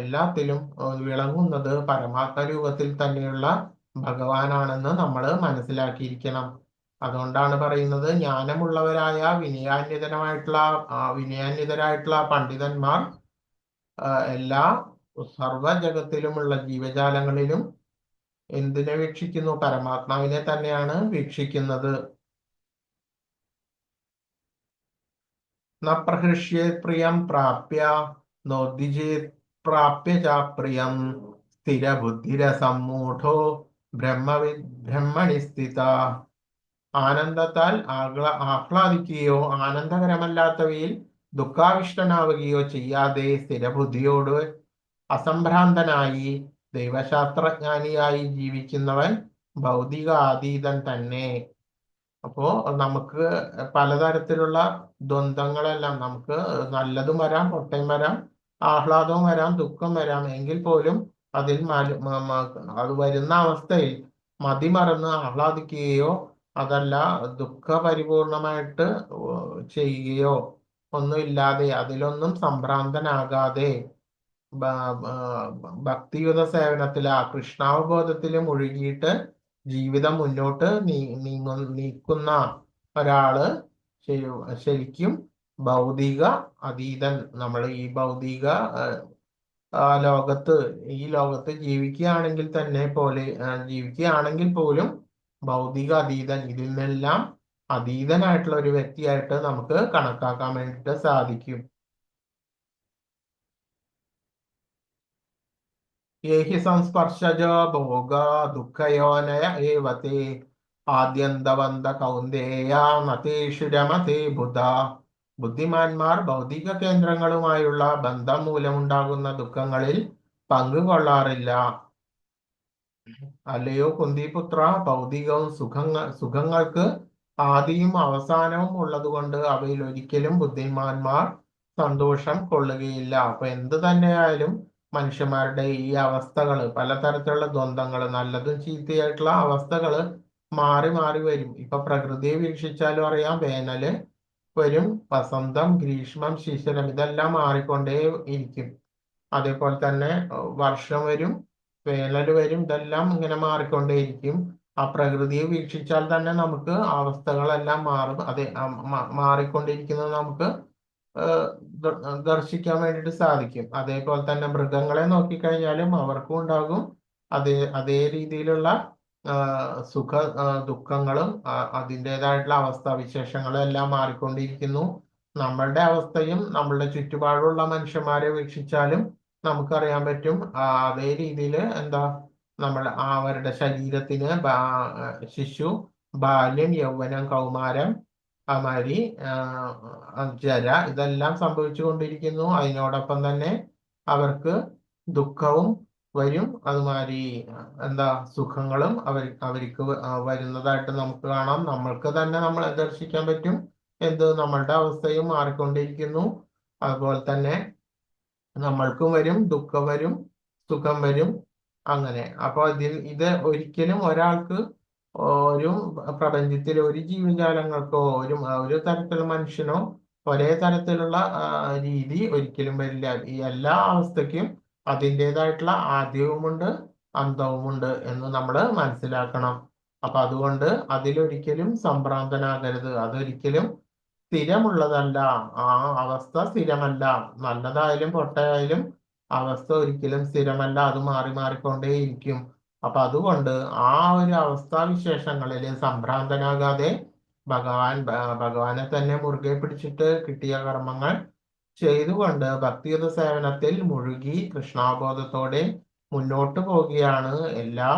എല്ലാത്തിലും വിളങ്ങുന്നത് പരമാത്മ രൂപത്തിൽ തന്നെയുള്ള ഭഗവാനാണെന്ന് നമ്മൾ മനസ്സിലാക്കിയിരിക്കണം. അതുകൊണ്ടാണ് പറയുന്നത്, ജ്ഞാനമുള്ളവരായ വിനയാന്വിതരായിട്ടുള്ള പണ്ഡിതന്മാർ എല്ലാ സർവ ജഗത്തിലുമുള്ള ജീവജാലങ്ങളിലും എന്തിനെ വീക്ഷിക്കുന്നു? പരമാത്മാവിനെ തന്നെയാണ് വീക്ഷിക്കുന്നത്. ന പ്രഹൃഷ്യേത് പ്രിയം പ്രാപ്യ നോദ്വിജേത് പ്രാപ്യ ച പ്രിയം സ്ഥിരബുദ്ധിരസമ്മൂഢോ ബ്രഹ്മണി സ്ഥിത. ആനന്ദത്താൽ ആഹ്ലാദിക്കുകയോ ആനന്ദകരമല്ലാത്തവയിൽ ദുഃഖാവിഷ്ടനാവുകയോ ചെയ്യാതെ സ്ഥിരബുദ്ധിയോട് അസംഭ്രാന്തനായി ദൈവശാസ്ത്രജ്ഞാനിയായി ജീവിക്കുന്നവൻ ഭൗതികാതീതൻ തന്നെ. അപ്പോ നമുക്ക് പലതരത്തിലുള്ള ദ്വന്ദ്ങ്ങളെല്ലാം, നമുക്ക് നല്ലതും വരാം, പൊട്ടയും വരാം, ആഹ്ലാദവും വരാം, ദുഃഖം വരാം. എങ്കിൽ പോലും അതിൽ അത് വരുന്ന അവസ്ഥയിൽ മതിമറന്ന് ആഹ്ലാദിക്കുകയോ അതല്ല ദുഃഖപരിപൂർണമായിട്ട് ചെയ്യുകയോ ഒന്നുമില്ലാതെ, അതിലൊന്നും സംഭ്രാന്തനാകാതെ ഭക്തിയുത സേവനത്തിൽ ആ കൃഷ്ണാവബോധത്തിലും മുഴുകിയിട്ട് ജീവിതം മുന്നോട്ട് നീക്കുന്ന ഒരാള് ശരിക്കും ഭൗതിക അതീതൻ. നമ്മൾ ഈ ഭൗതിക ഈ ലോകത്ത് ജീവിക്കുകയാണെങ്കിൽ പോലും ഭൗതിക അതീതൻ, ഇതിൽ നിന്നെല്ലാം അതീതനായിട്ടുള്ള ഒരു വ്യക്തിയായിട്ട് നമുക്ക് കണക്കാക്കാൻ വേണ്ടിയിട്ട് സാധിക്കും. യേഹി സംസ്പർശജോ ഭോഗ ദുഃഖയോനയ ഏവതേ ആദ്യന്തവന്ത കൗന്ദേയ നതേഷു രമതേ ബുധ. ബുദ്ധിമാന്മാർ ഭൗതിക കേന്ദ്രങ്ങളുമായുള്ള ബന്ധം മൂലമുണ്ടാകുന്ന ദുഃഖങ്ങളിൽ പങ്കുകൊള്ളാറില്ല. അല്ലയോ കുന്തിപുത്ര, ഭൗതികവും സുഖങ്ങൾക്ക് ആദിയും അവസാനവും ഉള്ളതുകൊണ്ട് അവയിൽ ഒരിക്കലും ബുദ്ധിമാന്മാർ സന്തോഷം കൊള്ളുകയില്ല. അപ്പൊ എന്ത് തന്നെയായാലും മനുഷ്യന്മാരുടെ ഈ അവസ്ഥകൾ, പലതരത്തിലുള്ള ദ്വന്ദ്ങ്ങൾ, നല്ലതും ചീത്തയായിട്ടുള്ള അവസ്ഥകൾ മാറി മാറി വരും. ഇപ്പൊ പ്രകൃതിയെ വീക്ഷിച്ചാലും അറിയാം, വേനല് വരും, വസന്തം, ഗ്രീഷ്മം, ശിശിരം, ഇതെല്ലാം മാറിക്കൊണ്ടേ ഇരിക്കും. അതേപോലെ തന്നെ വർഷം വരും, വേനൽ വരും, ഇതെല്ലാം ഇങ്ങനെ മാറിക്കൊണ്ടേയിരിക്കും. ആ പ്രകൃതിയെ വീക്ഷിച്ചാൽ തന്നെ നമുക്ക് അവസ്ഥകളെല്ലാം മാറും. മാറിക്കൊണ്ടിരിക്കുന്നത് നമുക്ക് ദർശിക്കാൻ വേണ്ടിയിട്ട് സാധിക്കും. അതേപോലെ തന്നെ മൃഗങ്ങളെ നോക്കിക്കഴിഞ്ഞാലും അവർക്കും ഉണ്ടാകും അതേ രീതിയിലുള്ള ദുഃഖങ്ങളും അതിൻ്റെതായിട്ടുള്ള അവസ്ഥാവിശേഷങ്ങളും എല്ലാം മാറിക്കൊണ്ടിരിക്കുന്നു. നമ്മളുടെ അവസ്ഥയും നമ്മളുടെ ചുറ്റുപാടുള്ള മനുഷ്യന്മാരെ വീക്ഷിച്ചാലും നമുക്കറിയാൻ പറ്റും. അതേ രീതിയിൽ എന്താ നമ്മൾ അവരുടെ ശരീരത്തിന് ശിശു, ബാല്യം, യൗവനം, കൗമാരം, അതുമാതിരി ജര ഇതെല്ലാം സംഭവിച്ചുകൊണ്ടിരിക്കുന്നു. അതിനോടൊപ്പം തന്നെ അവർക്ക് ദുഃഖവും വരും, അതുമാതിരി എന്താ സുഖങ്ങളും അവർക്ക് വരുന്നതായിട്ട് നമുക്ക് കാണാം. നമ്മൾക്ക് തന്നെ നമ്മളെ ദർശിക്കാൻ പറ്റും. നമ്മളുടെ അവസ്ഥയും മാറിക്കൊണ്ടിരിക്കുന്നു. അതുപോലെ തന്നെ നമ്മൾക്കും വരും, ദുഃഖം വരും, സുഖം വരും. അങ്ങനെ അപ്പൊ ഇത് ഒരിക്കലും ഒരാൾക്ക് ഒരു പ്രപഞ്ചത്തിൽ ഒരു ജീവജാലങ്ങൾക്കോ ഒരു തരത്തിലുള്ള മനുഷ്യനോ ഒരേ തരത്തിലുള്ള രീതി ഒരിക്കലും വരില്ല. ഈ എല്ലാ അവസ്ഥയ്ക്കും അതിൻ്റെതായിട്ടുള്ള ആദ്യവുമുണ്ട്, അന്തവുമുണ്ട് എന്ന് നമ്മൾ മനസ്സിലാക്കണം. അപ്പൊ അതുകൊണ്ട് അതിലൊരിക്കലും സംഭ്രാന്തനാകരുത്. അതൊരിക്കലും സ്ഥിരമുള്ളതല്ല. ആ അവസ്ഥ സ്ഥിരമല്ല. നല്ലതായാലും പൊട്ടയായാലും അവസ്ഥ ഒരിക്കലും സ്ഥിരമല്ല. അത് മാറി മാറിക്കൊണ്ടേയിരിക്കും. അപ്പൊ അതുകൊണ്ട് ആ ഒരു അവസ്ഥാവിശേഷങ്ങളിൽ സംഭ്രാന്തനാകാതെ ഭഗവാനെ തന്നെ മുറുകെ പിടിച്ചിട്ട് കിട്ടിയ കർമ്മങ്ങൾ ചെയ്തുകൊണ്ട് ഭക്തിയുത സേവനത്തിൽ മുഴുകി കൃഷ്ണാബോധത്തോടെ മുന്നോട്ട് പോകുകയാണ് എല്ലാ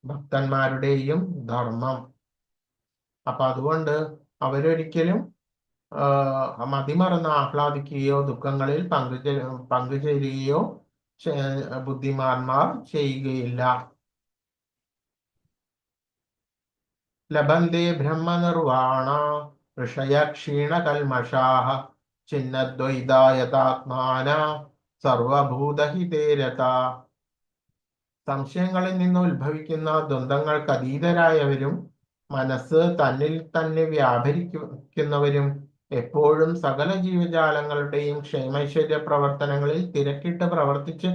ഭക്തന്മാരുടെയും ധർമ്മം. അപ്പൊ അതുകൊണ്ട് അവരൊരിക്കലും മതിമറന്ന് ആഹ്ലാദിക്കുകയോ ദുഃഖങ്ങളിൽ പങ്കുചേരുകയോ ബുദ്ധിമാന്മാർ ചെയ്യുകയില്ല. ലഭന്തെ ബ്രഹ്മനിർവാണ ഋഷയ ക്ഷീണകൽമഷാഃ ചിന്നദ്വൈതായതാത്മാന സർവഭൂതഹിതേ രതാഃ. സംശയങ്ങളിൽ നിന്ന് ഉത്ഭവിക്കുന്ന ദ്വന്ദ്ങ്ങൾക്ക് അതീതരായവരും മനസ്സ് തന്നിൽ തന്നെ വ്യാപരിക്കുന്നവരും എപ്പോഴും സകല ജീവജാലങ്ങളുടെയും ക്ഷേമൈശ്വര്യ പ്രവർത്തനങ്ങളിൽ തിരക്കിട്ട് പ്രവർത്തിച്ച്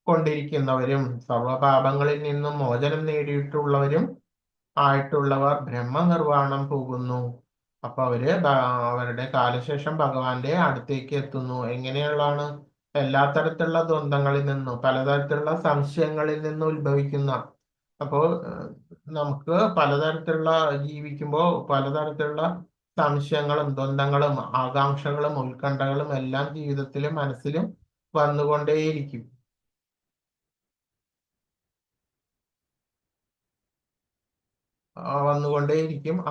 കൊണ്ടിരിക്കുന്നവരും സർവപാപങ്ങളിൽ നിന്നും മോചനം നേടിയിട്ടുള്ളവരും ആയിട്ടുള്ളവർ ബ്രഹ്മനിർവാണം പോകുന്നു. അപ്പൊ അവരുടെ കാലശേഷം ഭഗവാന്റെ അടുത്തേക്ക് എത്തുന്നു. എങ്ങനെയുള്ളതാണ്? എല്ലാ തരത്തിലുള്ള ദ്വന്ദ്ങ്ങളിൽ നിന്നും പലതരത്തിലുള്ള സംശയങ്ങളിൽ നിന്നും ഉത്ഭവിക്കുന്ന. അപ്പോൾ നമുക്ക് പലതരത്തിലുള്ള ജീവിക്കുമ്പോൾ പലതരത്തിലുള്ള സംശയങ്ങളും ദ്വന്ദ്ങ്ങളും ആകാംക്ഷകളും ഉത്കണ്ഠകളും എല്ലാം ജീവിതത്തിലും മനസ്സിലും വന്നുകൊണ്ടേയിരിക്കും.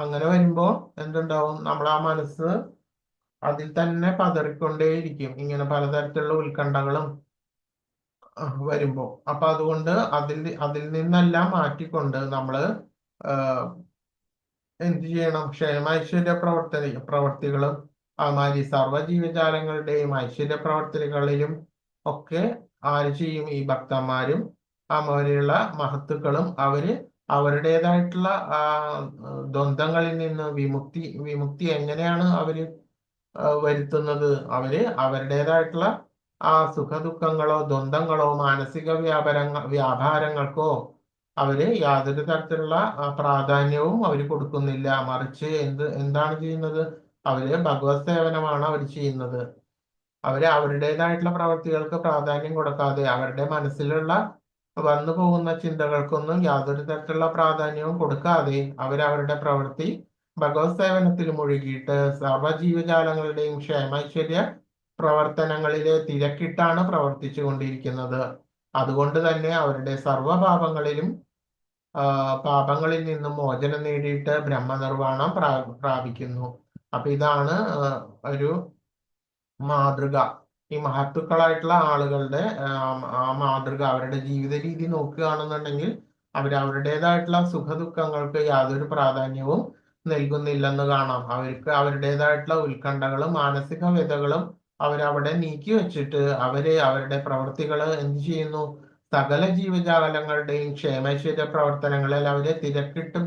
അങ്ങനെ വരുമ്പോ എന്തുണ്ടാവും? നമ്മൾ ആ മനസ്സ് അതിൽ തന്നെ പതറിക്കൊണ്ടേയിരിക്കും. ഇങ്ങനെ പലതരത്തിലുള്ള ഉത്കണ്ഠകളും വരുമ്പോ. അപ്പൊ അതുകൊണ്ട് അതിൽ നിന്നെല്ലാം മാറ്റിക്കൊണ്ട് നമ്മള് എന്ത് ചെയ്യണം? ക്ഷേമൈശ്വര്യ പ്രവർത്തികളും അതുമാതിരി സർവ്വജീവജാലങ്ങളുടെയും ഐശ്വര്യ പ്രവർത്തനങ്ങളിലും ഒക്കെ ആര് ചെയ്യും? ഈ ഭക്തന്മാരും അതുപോലെയുള്ള മഹത്തുക്കളും അവരുടേതായിട്ടുള്ള ദ്വന്ദ്ങ്ങളിൽ നിന്ന് വിമുക്തി എങ്ങനെയാണ് അവര് വരുത്തുന്നത്? അവരുടേതായിട്ടുള്ള ആ സുഖദുഃഖങ്ങളോ ദ്വന്ദ്ങ്ങളോ മാനസിക വ്യാപാരങ്ങൾക്കോ യാതൊരു തരത്തിലുള്ള പ്രാധാന്യവും അവർ കൊടുക്കുന്നില്ല. മറിച്ച് എന്താണ് ചെയ്യുന്നത്? ഭഗവത് സേവനമാണ് അവർ ചെയ്യുന്നത്. അവരുടേതായിട്ടുള്ള പ്രവർത്തികൾക്ക് പ്രാധാന്യം കൊടുക്കാതെ അവരുടെ മനസ്സിലുള്ള വന്നു പോകുന്ന ചിന്തകൾക്കൊന്നും യാതൊരു തരത്തിലുള്ള പ്രാധാന്യവും കൊടുക്കാതെ അവരുടെ പ്രവൃത്തി ഭഗവത് സേവനത്തിൽ മുഴുകിയിട്ട് സർവ്വജീവജാലങ്ങളുടെയും ക്ഷേമൈശ്വര്യ പ്രവർത്തനങ്ങളിലെ തിരക്കിട്ടാണ് പ്രവർത്തിച്ചു കൊണ്ടിരിക്കുന്നത്. അതുകൊണ്ട് തന്നെ അവരുടെ പാപങ്ങളിൽ നിന്നും മോചനം നേടിയിട്ട് ബ്രഹ്മനിർവാണം പ്രാപിക്കുന്നു. അപ്പൊ ഇതാണ് ഒരു മാതൃക. ഈ മഹത്തുക്കളായിട്ടുള്ള ആളുകളുടെ ആ മാതൃക, അവരുടെ ജീവിത രീതി നോക്കുകയാണെന്നുണ്ടെങ്കിൽ അവരുടേതായിട്ടുള്ള സുഖദുഃഖങ്ങൾക്ക് യാതൊരു പ്രാധാന്യവും നൽകുന്നില്ലെന്ന് കാണാം. അവരുടേതായിട്ടുള്ള ഉത്കണ്ഠകളും മാനസിക വ്യതകളും അവരവിടെ നീക്കി വെച്ചിട്ട് അവരുടെ പ്രവൃത്തികൾ എന്ത് ചെയ്യുന്നു? സകല ജീവജാലങ്ങളുടെയും ക്ഷേമൈശ്വര്യ പ്രവർത്തനങ്ങളിൽ അവരെ തിരക്കിട്ട്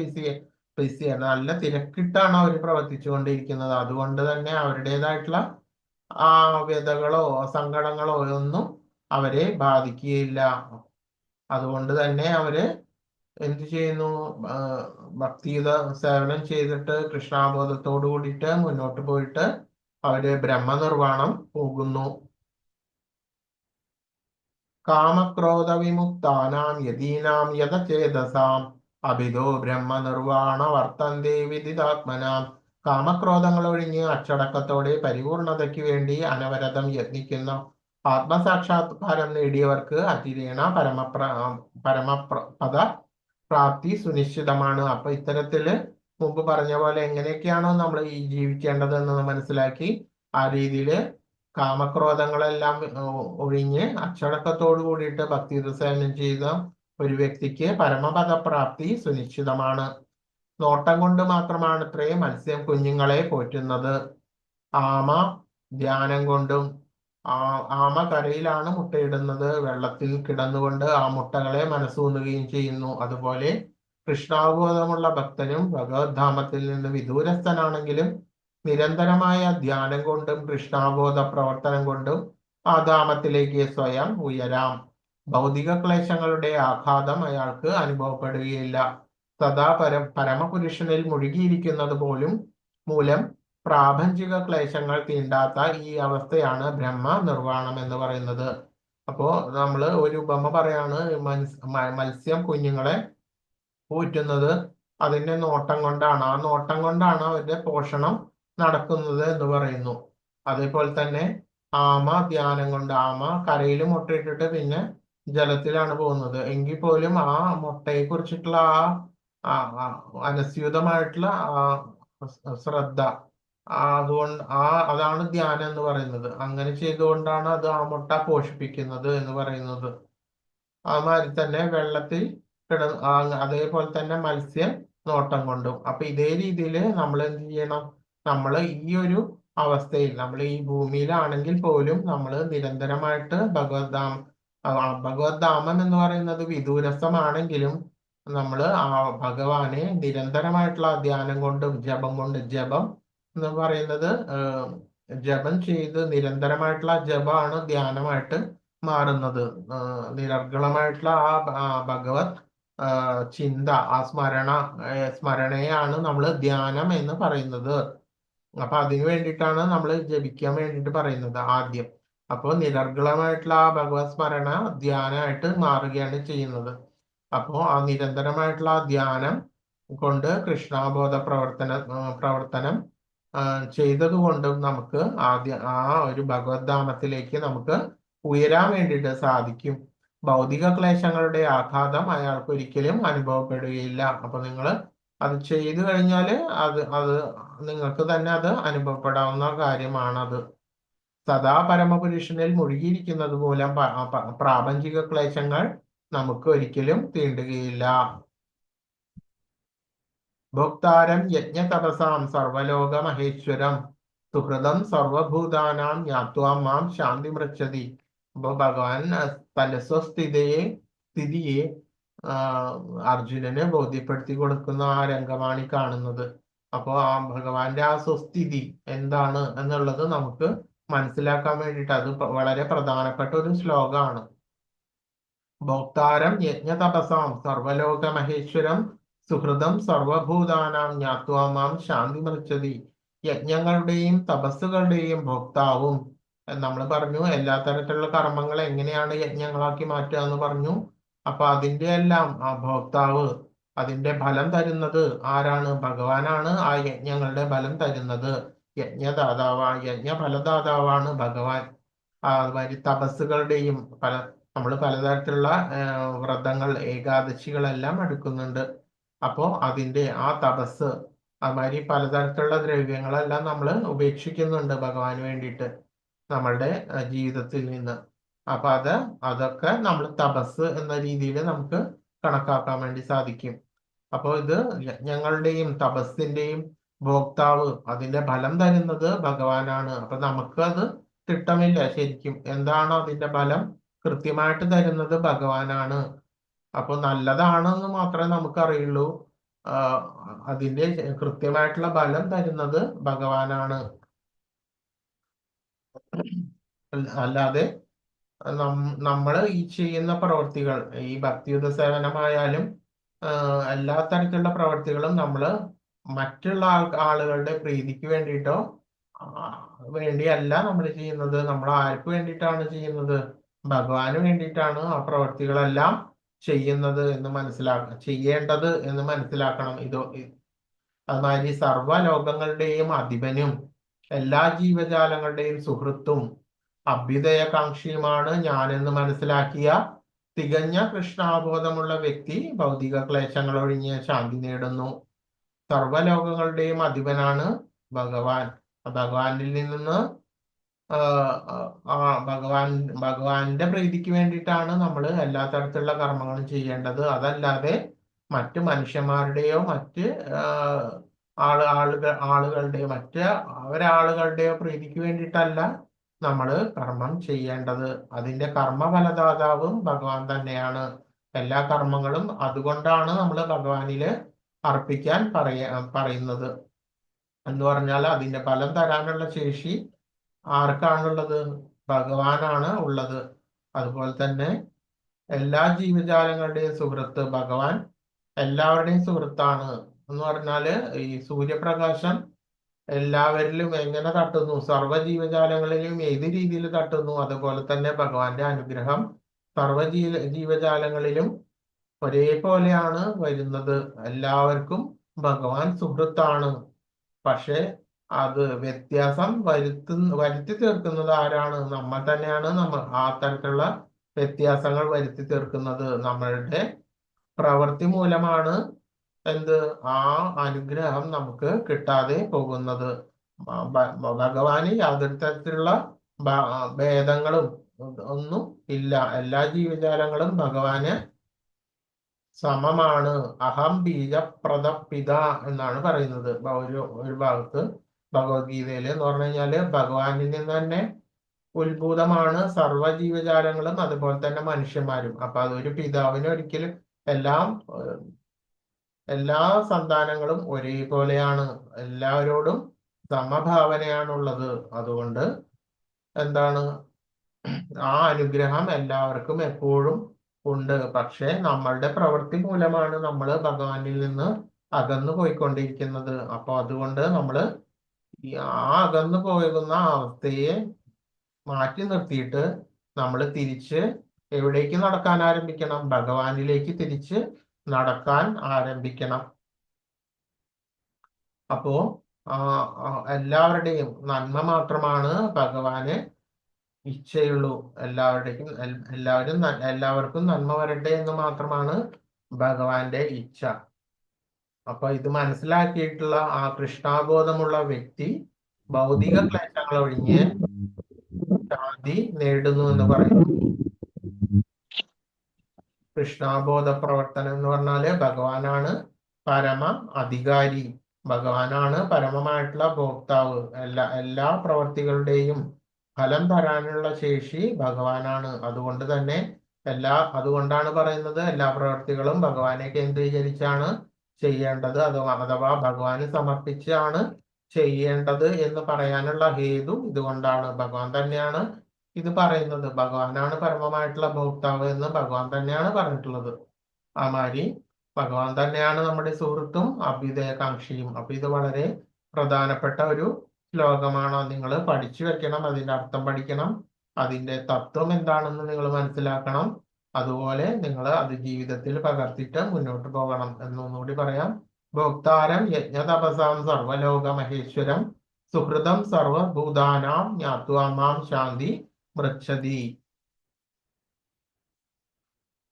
ബിസിയാണ്. നല്ല തിരക്കിട്ടാണ് അവർ പ്രവർത്തിച്ചു കൊണ്ടിരിക്കുന്നത്. അതുകൊണ്ട് തന്നെ അവരുടേതായിട്ടുള്ള ആ വ്യതകളോ സങ്കടങ്ങളോ ഒന്നും അവരെ ബാധിക്കുകയില്ല. അതുകൊണ്ട് തന്നെ അവര് എന്ത് ചെയ്യുന്നു? ഭക്തിയുത സേവനം ചെയ്തിട്ട് കൃഷ്ണാബോധത്തോടു കൂടിയിട്ട് മുന്നോട്ട് പോയിട്ട് അവര് ബ്രഹ്മനിർവാണം പോകുന്നു. കാമക്രോധ വിമുക്താനാം യതീനാം യഥചേതസാം അഭിതോ ബ്രഹ്മനിർവാണ വർത്തന്തേ വിദിതാത്മനാം. കാമക്രോധങ്ങൾ ഒഴിഞ്ഞ് അച്ചടക്കത്തോടെ പരിപൂർണതയ്ക്ക് വേണ്ടി അനവരതം യത്നിക്കുന്ന ആത്മസാക്ഷാത്കാരം നേടിയവർക്ക് അതിരീണ പരമപദ പ്രാപ്തി സുനിശ്ചിതമാണ്. അപ്പൊ ഇത്തരത്തില് മുമ്പ് പറഞ്ഞ പോലെ എങ്ങനെയൊക്കെയാണോ നമ്മൾ ഈ ജീവിക്കേണ്ടത് എന്ന് മനസ്സിലാക്കി ആ രീതിയിൽ കാമക്രോധങ്ങളെല്ലാം ഒഴിഞ്ഞ് അച്ചടക്കത്തോടു കൂടിയിട്ട് ഭക്തിസേവനം ചെയ്ത ഒരു വ്യക്തിക്ക് പരമപദപ്രാപ്തി സുനിശ്ചിതമാണ്. നോട്ടം കൊണ്ട് മാത്രമാണ് ഇത്രയും മത്സ്യം കുഞ്ഞുങ്ങളെ പോറ്റുന്നത്. ആമ ധ്യാനം കൊണ്ടും ആമ കരയിലാണ് മുട്ടയിടുന്നത്, വെള്ളത്തിൽ കിടന്നുകൊണ്ട് ആ മുട്ടകളെ മനസ്സൂന്നുകയും ചെയ്യുന്നു. അതുപോലെ കൃഷ്ണാവബോധമുള്ള ഭക്തനും ഭഗവത്ധാമത്തിൽ നിന്ന് വിദൂരസ്ഥനാണെങ്കിലും നിരന്തരമായ ധ്യാനം കൊണ്ടും കൃഷ്ണാവബോധ പ്രവർത്തനം കൊണ്ടും ആ ധാമത്തിലേക്ക് സ്വയം ഉയരാം. ഭൗതിക ക്ലേശങ്ങളുടെ ആഘാതം അയാൾക്ക് അനുഭവപ്പെടുകയില്ല. സദാ പരമപുരുഷനിൽ മുഴുകിയിരിക്കുന്നത് പോലും മൂലം പ്രാപഞ്ചിക ക്ലേശങ്ങൾ തീണ്ടാത്ത ഈ അവസ്ഥയാണ് ബ്രഹ്മ നിർവാണം എന്ന് പറയുന്നത്. അപ്പോ നമ്മൾ ഒരു ഉപമ പറയാണ്, മത്സ്യം കുഞ്ഞുങ്ങളെ പോറ്റുന്നത് അതിന്റെ നോട്ടം കൊണ്ടാണ്, ആ നോട്ടം കൊണ്ടാണ് അവരുടെ പോഷണം നടക്കുന്നത് എന്ന് പറയുന്നു. അതേപോലെ തന്നെ ആമ ധ്യാനം കൊണ്ട്, ആമ കരയിൽ മുട്ടയിട്ടിട്ട് പിന്നെ ജലത്തിലാണ് പോകുന്നത്, എങ്കിൽ പോലും ആ മുട്ടയെ കുറിച്ചിട്ടുള്ള ആ അനസ്യൂതമായിട്ടുള്ള ശ്രദ്ധ, അതുകൊണ്ട് അതാണ് ധ്യാനം എന്ന് പറയുന്നത്. അങ്ങനെ ചെയ്തുകൊണ്ടാണ് അത് ആ മുട്ട പോഷിപ്പിക്കുന്നത് എന്ന് പറയുന്നത്. അതുമാതിരി തന്നെ വെള്ളത്തിൽ അതേപോലെ തന്നെ മത്സ്യം നോട്ടം കൊണ്ടും. അപ്പൊ ഇതേ രീതിയിൽ നമ്മൾ എന്ത് ചെയ്യണം, നമ്മൾ ഈ ഒരു അവസ്ഥയിൽ, നമ്മൾ ഈ ഭൂമിയിലാണെങ്കിൽ പോലും നമ്മൾ നിരന്തരമായിട്ട് ഭഗവദ്ധാമം എന്ന് പറയുന്നത് വിദൂരസ്ഥമാണെങ്കിലും നമ്മൾ ആ ഭഗവാനെ നിരന്തരമായിട്ടുള്ള ധ്യാനം കൊണ്ടും ജപം എന്ന് പറയുന്നത് ജപം ചെയ്ത് നിരന്തരമായിട്ടുള്ള ജപമാണ് ധ്യാനമായിട്ട് മാറുന്നത്. നിരർഗളമായിട്ടുള്ള ആ ഭഗവത് ചിന്ത, ആ സ്മരണയാണ് നമ്മൾ ധ്യാനം എന്ന് പറയുന്നത്. അപ്പൊ അതിനു വേണ്ടിയിട്ടാണ് നമ്മൾ ജപിക്കാൻ വേണ്ടിയിട്ട് പറയുന്നത് ആദ്യം. അപ്പോൾ നിരർഗളമായിട്ടുള്ള ആ ഭഗവത് സ്മരണ ധ്യാനമായിട്ട് മാറുകയാണ് ചെയ്യുന്നത്. അപ്പോൾ ആ നിരന്തരമായിട്ടുള്ള ആ ധ്യാനം കൊണ്ട് കൃഷ്ണാബോധ പ്രവർത്തനം ചെയ്തത് കൊണ്ടും നമുക്ക് ആ ഒരു ഭഗവദ്ധാമത്തിലേക്ക് നമുക്ക് ഉയരാൻ വേണ്ടിയിട്ട് സാധിക്കും. ഭൗതിക ക്ലേശങ്ങളുടെ ആഘാതം അയാൾക്ക് ഒരിക്കലും അനുഭവപ്പെടുകയില്ല. അപ്പൊ നിങ്ങൾ അത് ചെയ്തു കഴിഞ്ഞാൽ അത് നിങ്ങൾക്ക് തന്നെ അത് അനുഭവപ്പെടാവുന്ന കാര്യമാണത്. സദാ പരമപുരുഷനിൽ മുഴുകിയിരിക്കുന്നത് മൂലം പ്രാപഞ്ചിക ക്ലേശങ്ങൾ നമുക്ക് ഒരിക്കലും തീണ്ടുകയില്ല. ഭോക്താരം യജ്ഞതപസാം സർവലോക മഹേശ്വരം സുഹൃതം സർവഭൂതാനാം ജ്ഞാത്വാ മാം ശാന്തി മൃച്ഛതി. അപ്പൊ ഭഗവാൻ തന്റെ സ്ഥിതിയെ അർജുനന് ബോധ്യപ്പെടുത്തി കൊടുക്കുന്ന ആ രംഗമാണ് കാണുന്നത്. അപ്പോൾ ആ ഭഗവാന്റെ ആ സ്വസ്ഥിതി എന്താണ് എന്നുള്ളത് നമുക്ക് മനസ്സിലാക്കാൻ വേണ്ടിയിട്ട് അത് വളരെ പ്രധാനപ്പെട്ട ഒരു ശ്ലോകമാണ്. ഭോക്താരം യജ്ഞതപസാം സർവലോക മഹേശ്വരം സുഹൃതം സർവഭൂതാനാം ജ്ഞാത്വാ മാം ശാന്തി മൃച്ഛതി. യജ്ഞങ്ങളുടെയും തപസ്സുകളുടെയും ഭോക്താവും, നമ്മൾ പറഞ്ഞു എല്ലാ തരത്തിലുള്ള കർമ്മങ്ങൾ എങ്ങനെയാണ് യജ്ഞങ്ങളാക്കി മാറ്റുക എന്ന് പറഞ്ഞു. അപ്പൊ അതിന്റെ എല്ലാം ആ ഭോക്താവ്, അതിന്റെ ഫലം തരുന്നത് ആരാണ്? ഭഗവാനാണ് ആ യജ്ഞങ്ങളുടെ ഫലം തരുന്നത്. യജ്ഞഫലദാതാവാണ് ഭഗവാൻ. അതുമാതിരി തപസ്സുകളുടെയും നമ്മൾ പലതരത്തിലുള്ള വ്രതങ്ങൾ, ഏകാദശികളെല്ലാം എടുക്കുന്നുണ്ട്. അപ്പോൾ അതിന്റെ ആ തപസ്, അതുമാതിരി പലതരത്തിലുള്ള ദ്രവ്യങ്ങളെല്ലാം നമ്മൾ ഉപേക്ഷിക്കുന്നുണ്ട് ഭഗവാന് വേണ്ടിയിട്ട് നമ്മളുടെ ജീവിതത്തിൽ നിന്ന്. അപ്പൊ അതൊക്കെ നമ്മൾ തപസ് എന്ന രീതിയിൽ നമുക്ക് കണക്കാക്കാൻ വേണ്ടി സാധിക്കും. അപ്പോൾ ഇത് യജ്ഞങ്ങളുടെയും തപസ്സിന്റെയും ഭോക്താവ്, അതിന്റെ ഫലം തരുന്നത് ഭഗവാനാണ്. അപ്പൊ നമുക്ക് അത് തിട്ടമില്ല ശരിക്കും, എന്താണ് അതിന്റെ ഫലം കൃത്യമായിട്ട് തരുന്നത് ഭഗവാനാണ്. അപ്പൊ നല്ലതാണെന്ന് മാത്രമേ നമുക്കറിയുള്ളൂ, അതിന്റെ കൃത്യമായിട്ടുള്ള ഫലം തരുന്നത് ഭഗവാനാണ്. അല്ലാതെ നമ്മൾ ഈ ചെയ്യുന്ന പ്രവൃത്തികൾ, ഈ ഭക്തിയുത സേവനമായാലും എല്ലാ തരത്തിലുള്ള പ്രവൃത്തികളും നമ്മൾ മറ്റുള്ള ആളുകളുടെ പ്രീതിക്ക് വേണ്ടിയിട്ടോ വേണ്ടിയല്ല നമ്മൾ ചെയ്യുന്നത്. നമ്മൾ ആർക്ക് വേണ്ടിയിട്ടാണ് ചെയ്യുന്നത്? ഭഗവാന് വേണ്ടിയിട്ടാണ് ആ പ്രവൃത്തികളെല്ലാം ചെയ്യേണ്ടത് എന്ന് മനസ്സിലാക്കണം. അതുമാതിരി സർവ്വലോകങ്ങളുടെയും അധിപനും എല്ലാ ജീവജാലങ്ങളുടെയും സുഹൃത്തും അഭ്യുദയകാംക്ഷിയുമാണ് ഞാനെന്ന് മനസ്സിലാക്കിയ തികഞ്ഞ കൃഷ്ണാബോധമുള്ള വ്യക്തി ഭൗതിക ക്ലേശങ്ങൾ ഒഴിഞ്ഞ് ശാന്തി നേടുന്നു. സർവ്വലോകങ്ങളുടെയും അധിപനാണ് ഭഗവാൻ. ഭഗവാനിൽ നിന്ന് ഭഗവാന്റെ പ്രീതിക്ക് വേണ്ടിയിട്ടാണ് നമ്മൾ എല്ലാ തരത്തിലുള്ള കർമ്മങ്ങളും ചെയ്യേണ്ടത്. അതല്ലാതെ മറ്റ് മനുഷ്യന്മാരുടെയോ മറ്റ് ആളുകളുടെയോ മറ്റ് ഒരാളുകളുടെയോ പ്രീതിക്ക് വേണ്ടിയിട്ടല്ല നമ്മൾ കർമ്മം ചെയ്യേണ്ടത്. അതിന്റെ കർമ്മഫലദാതാവും ഭഗവാൻ തന്നെയാണ്. എല്ലാ കർമ്മങ്ങളും അതുകൊണ്ടാണ് നമ്മൾ ഭഗവാനില് അർപ്പിക്കാൻ പറയുന്നത്. എന്ന് പറഞ്ഞാൽ അതിന്റെ ഫലം തരാനുള്ള ശേഷി ആർക്കാണുള്ളത്? ഭഗവാനാണ് ഉള്ളത്. അതുപോലെ തന്നെ എല്ലാ ജീവജാലങ്ങളുടെയും സുഹൃത്ത് ഭഗവാൻ എല്ലാവരുടെയും സുഹൃത്താണ്. എന്ന് പറഞ്ഞാല് ഈ സൂര്യപ്രകാശം എല്ലാവരിലും എങ്ങനെ തട്ടുന്നു, സർവ്വ ജീവജാലങ്ങളിലും ഏത് രീതിയിൽ തട്ടുന്നു, അതുപോലെ തന്നെ ഭഗവാന്റെ അനുഗ്രഹം സർവ്വ ജീവജാലങ്ങളിലും ഒരേപോലെയാണ് വരുന്നത്. എല്ലാവർക്കും ഭഗവാൻ സുഹൃത്താണ്. പക്ഷെ അത് വ്യത്യാസം വരുത്തി തീർക്കുന്നത് ആരാണ്? നമ്മൾ തന്നെയാണ്. നമ്മൾ ആ തരത്തിലുള്ള വ്യത്യാസങ്ങൾ വരുത്തി തീർക്കുന്നത് നമ്മളുടെ പ്രവൃത്തി മൂലമാണ്. എന്ത്? ആ അനുഗ്രഹം നമുക്ക് കിട്ടാതെ പോകുന്നത്. ഭഗവാന് യാതൊരു തരത്തിലുള്ള ഭേദങ്ങളും ഒന്നും ഇല്ല. എല്ലാ ജീവജാലങ്ങളും ഭഗവാന് സമമാണ്. അഹം ബീജപ്രദ പിത എന്നാണ് പറയുന്നത് ഒരു ഭാഗത്ത് ഭഗവത്ഗീതയില്. എന്ന് പറഞ്ഞു കഴിഞ്ഞാല് ഭഗവാനിൽ നിന്ന് തന്നെ ഉത്ഭൂതമാണ് സർവ്വ ജീവജാലങ്ങളും, അതുപോലെ തന്നെ മനുഷ്യന്മാരും. അപ്പൊ അതൊരു പിതാവിന് ഒരിക്കലും എല്ലാ സന്താനങ്ങളും ഒരേപോലെയാണ്. എല്ലാവരോടും സമഭാവനയാണുള്ളത്. അതുകൊണ്ട് എന്താണ്? ആ അനുഗ്രഹം എല്ലാവർക്കും എപ്പോഴും ഉണ്ട്. പക്ഷെ നമ്മളുടെ പ്രവൃത്തി മൂലമാണ് നമ്മൾ ഭഗവാനിൽ നിന്ന് അകന്നു പോയിക്കൊണ്ടിരിക്കുന്നത്. അപ്പൊ അതുകൊണ്ട് നമ്മള് ആ അകന്നു പോകുന്ന അവസ്ഥയെ മാറ്റി നിർത്തിയിട്ട് നമ്മൾ തിരിച്ച് എവിടേക്ക് നടക്കാൻ ആരംഭിക്കണം? ഭഗവാനിലേക്ക് തിരിച്ച് നടക്കാൻ ആരംഭിക്കണം. അപ്പോ എല്ലാവരുടെയും നന്മ മാത്രമാണ് ഭഗവാന് ഇച്ഛയുള്ളൂ. എല്ലാവർക്കും നന്മ വരട്ടെ എന്ന് മാത്രമാണ് ഭഗവാന്റെ ഇച്ഛ. അപ്പൊ ഇത് മനസ്സിലാക്കിയിട്ടുള്ള ആ കൃഷ്ണാബോധമുള്ള വ്യക്തി ഭൗതിക ക്ലേശങ്ങൾ ഒഴിഞ്ഞ് ശാന്തി നേടുന്നു എന്ന് പറയുന്നു. കൃഷ്ണാബോധ പ്രവർത്തനം എന്ന് പറഞ്ഞാല് ഭഗവാനാണ് പരമ അധികാരി. ഭഗവാനാണ് പരമമായിട്ടുള്ള ഭോക്താവ്. എല്ലാ പ്രവർത്തികളുടെയും ഫലം തരാനുള്ള ശേഷി ഭഗവാനാണ്. അതുകൊണ്ടാണ് പറയുന്നത് എല്ലാ പ്രവർത്തികളും ഭഗവാനെ കേന്ദ്രീകരിച്ചാണ് ചെയ്യേണ്ടത്. അഥവാ ഭഗവാന് സമർപ്പിച്ചാണ് ചെയ്യേണ്ടത് എന്ന് പറയാനുള്ള ഹേതു ഇതുകൊണ്ടാണ്. ഭഗവാൻ തന്നെയാണ് ഇത് പറയുന്നത്. ഭഗവാനാണ് പരമമായിട്ടുള്ള ഭോക്താവ് എന്ന് ഭഗവാൻ തന്നെയാണ് പറഞ്ഞിട്ടുള്ളത്. ആ മാതിരി ഭഗവാൻ തന്നെയാണ് നമ്മുടെ സുഹൃത്തും അഭ്യുദയകാംക്ഷിയും. അപ്പൊ ഇത് വളരെ പ്രധാനപ്പെട്ട ഒരു ശ്ലോകമാണ്. നിങ്ങൾ പഠിച്ചു വെക്കണം. അതിന്റെ അർത്ഥം പഠിക്കണം. അതിന്റെ തത്വം എന്താണെന്ന് നിങ്ങൾ മനസ്സിലാക്കണം. അതുപോലെ നിങ്ങൾ അത് ജീവിതത്തിൽ പകർത്തിട്ട് മുന്നോട്ട് പോകണം. എന്നൊന്നുകൂടി പറയാം. ഭോക്താരം യജ്ഞതപസാം സർവലോക മഹേശ്വരം സുഹൃതം സർവഭൂതാനാം ജ്ഞാത്വാ മാം ശാന്തി മൃച്ഛതി.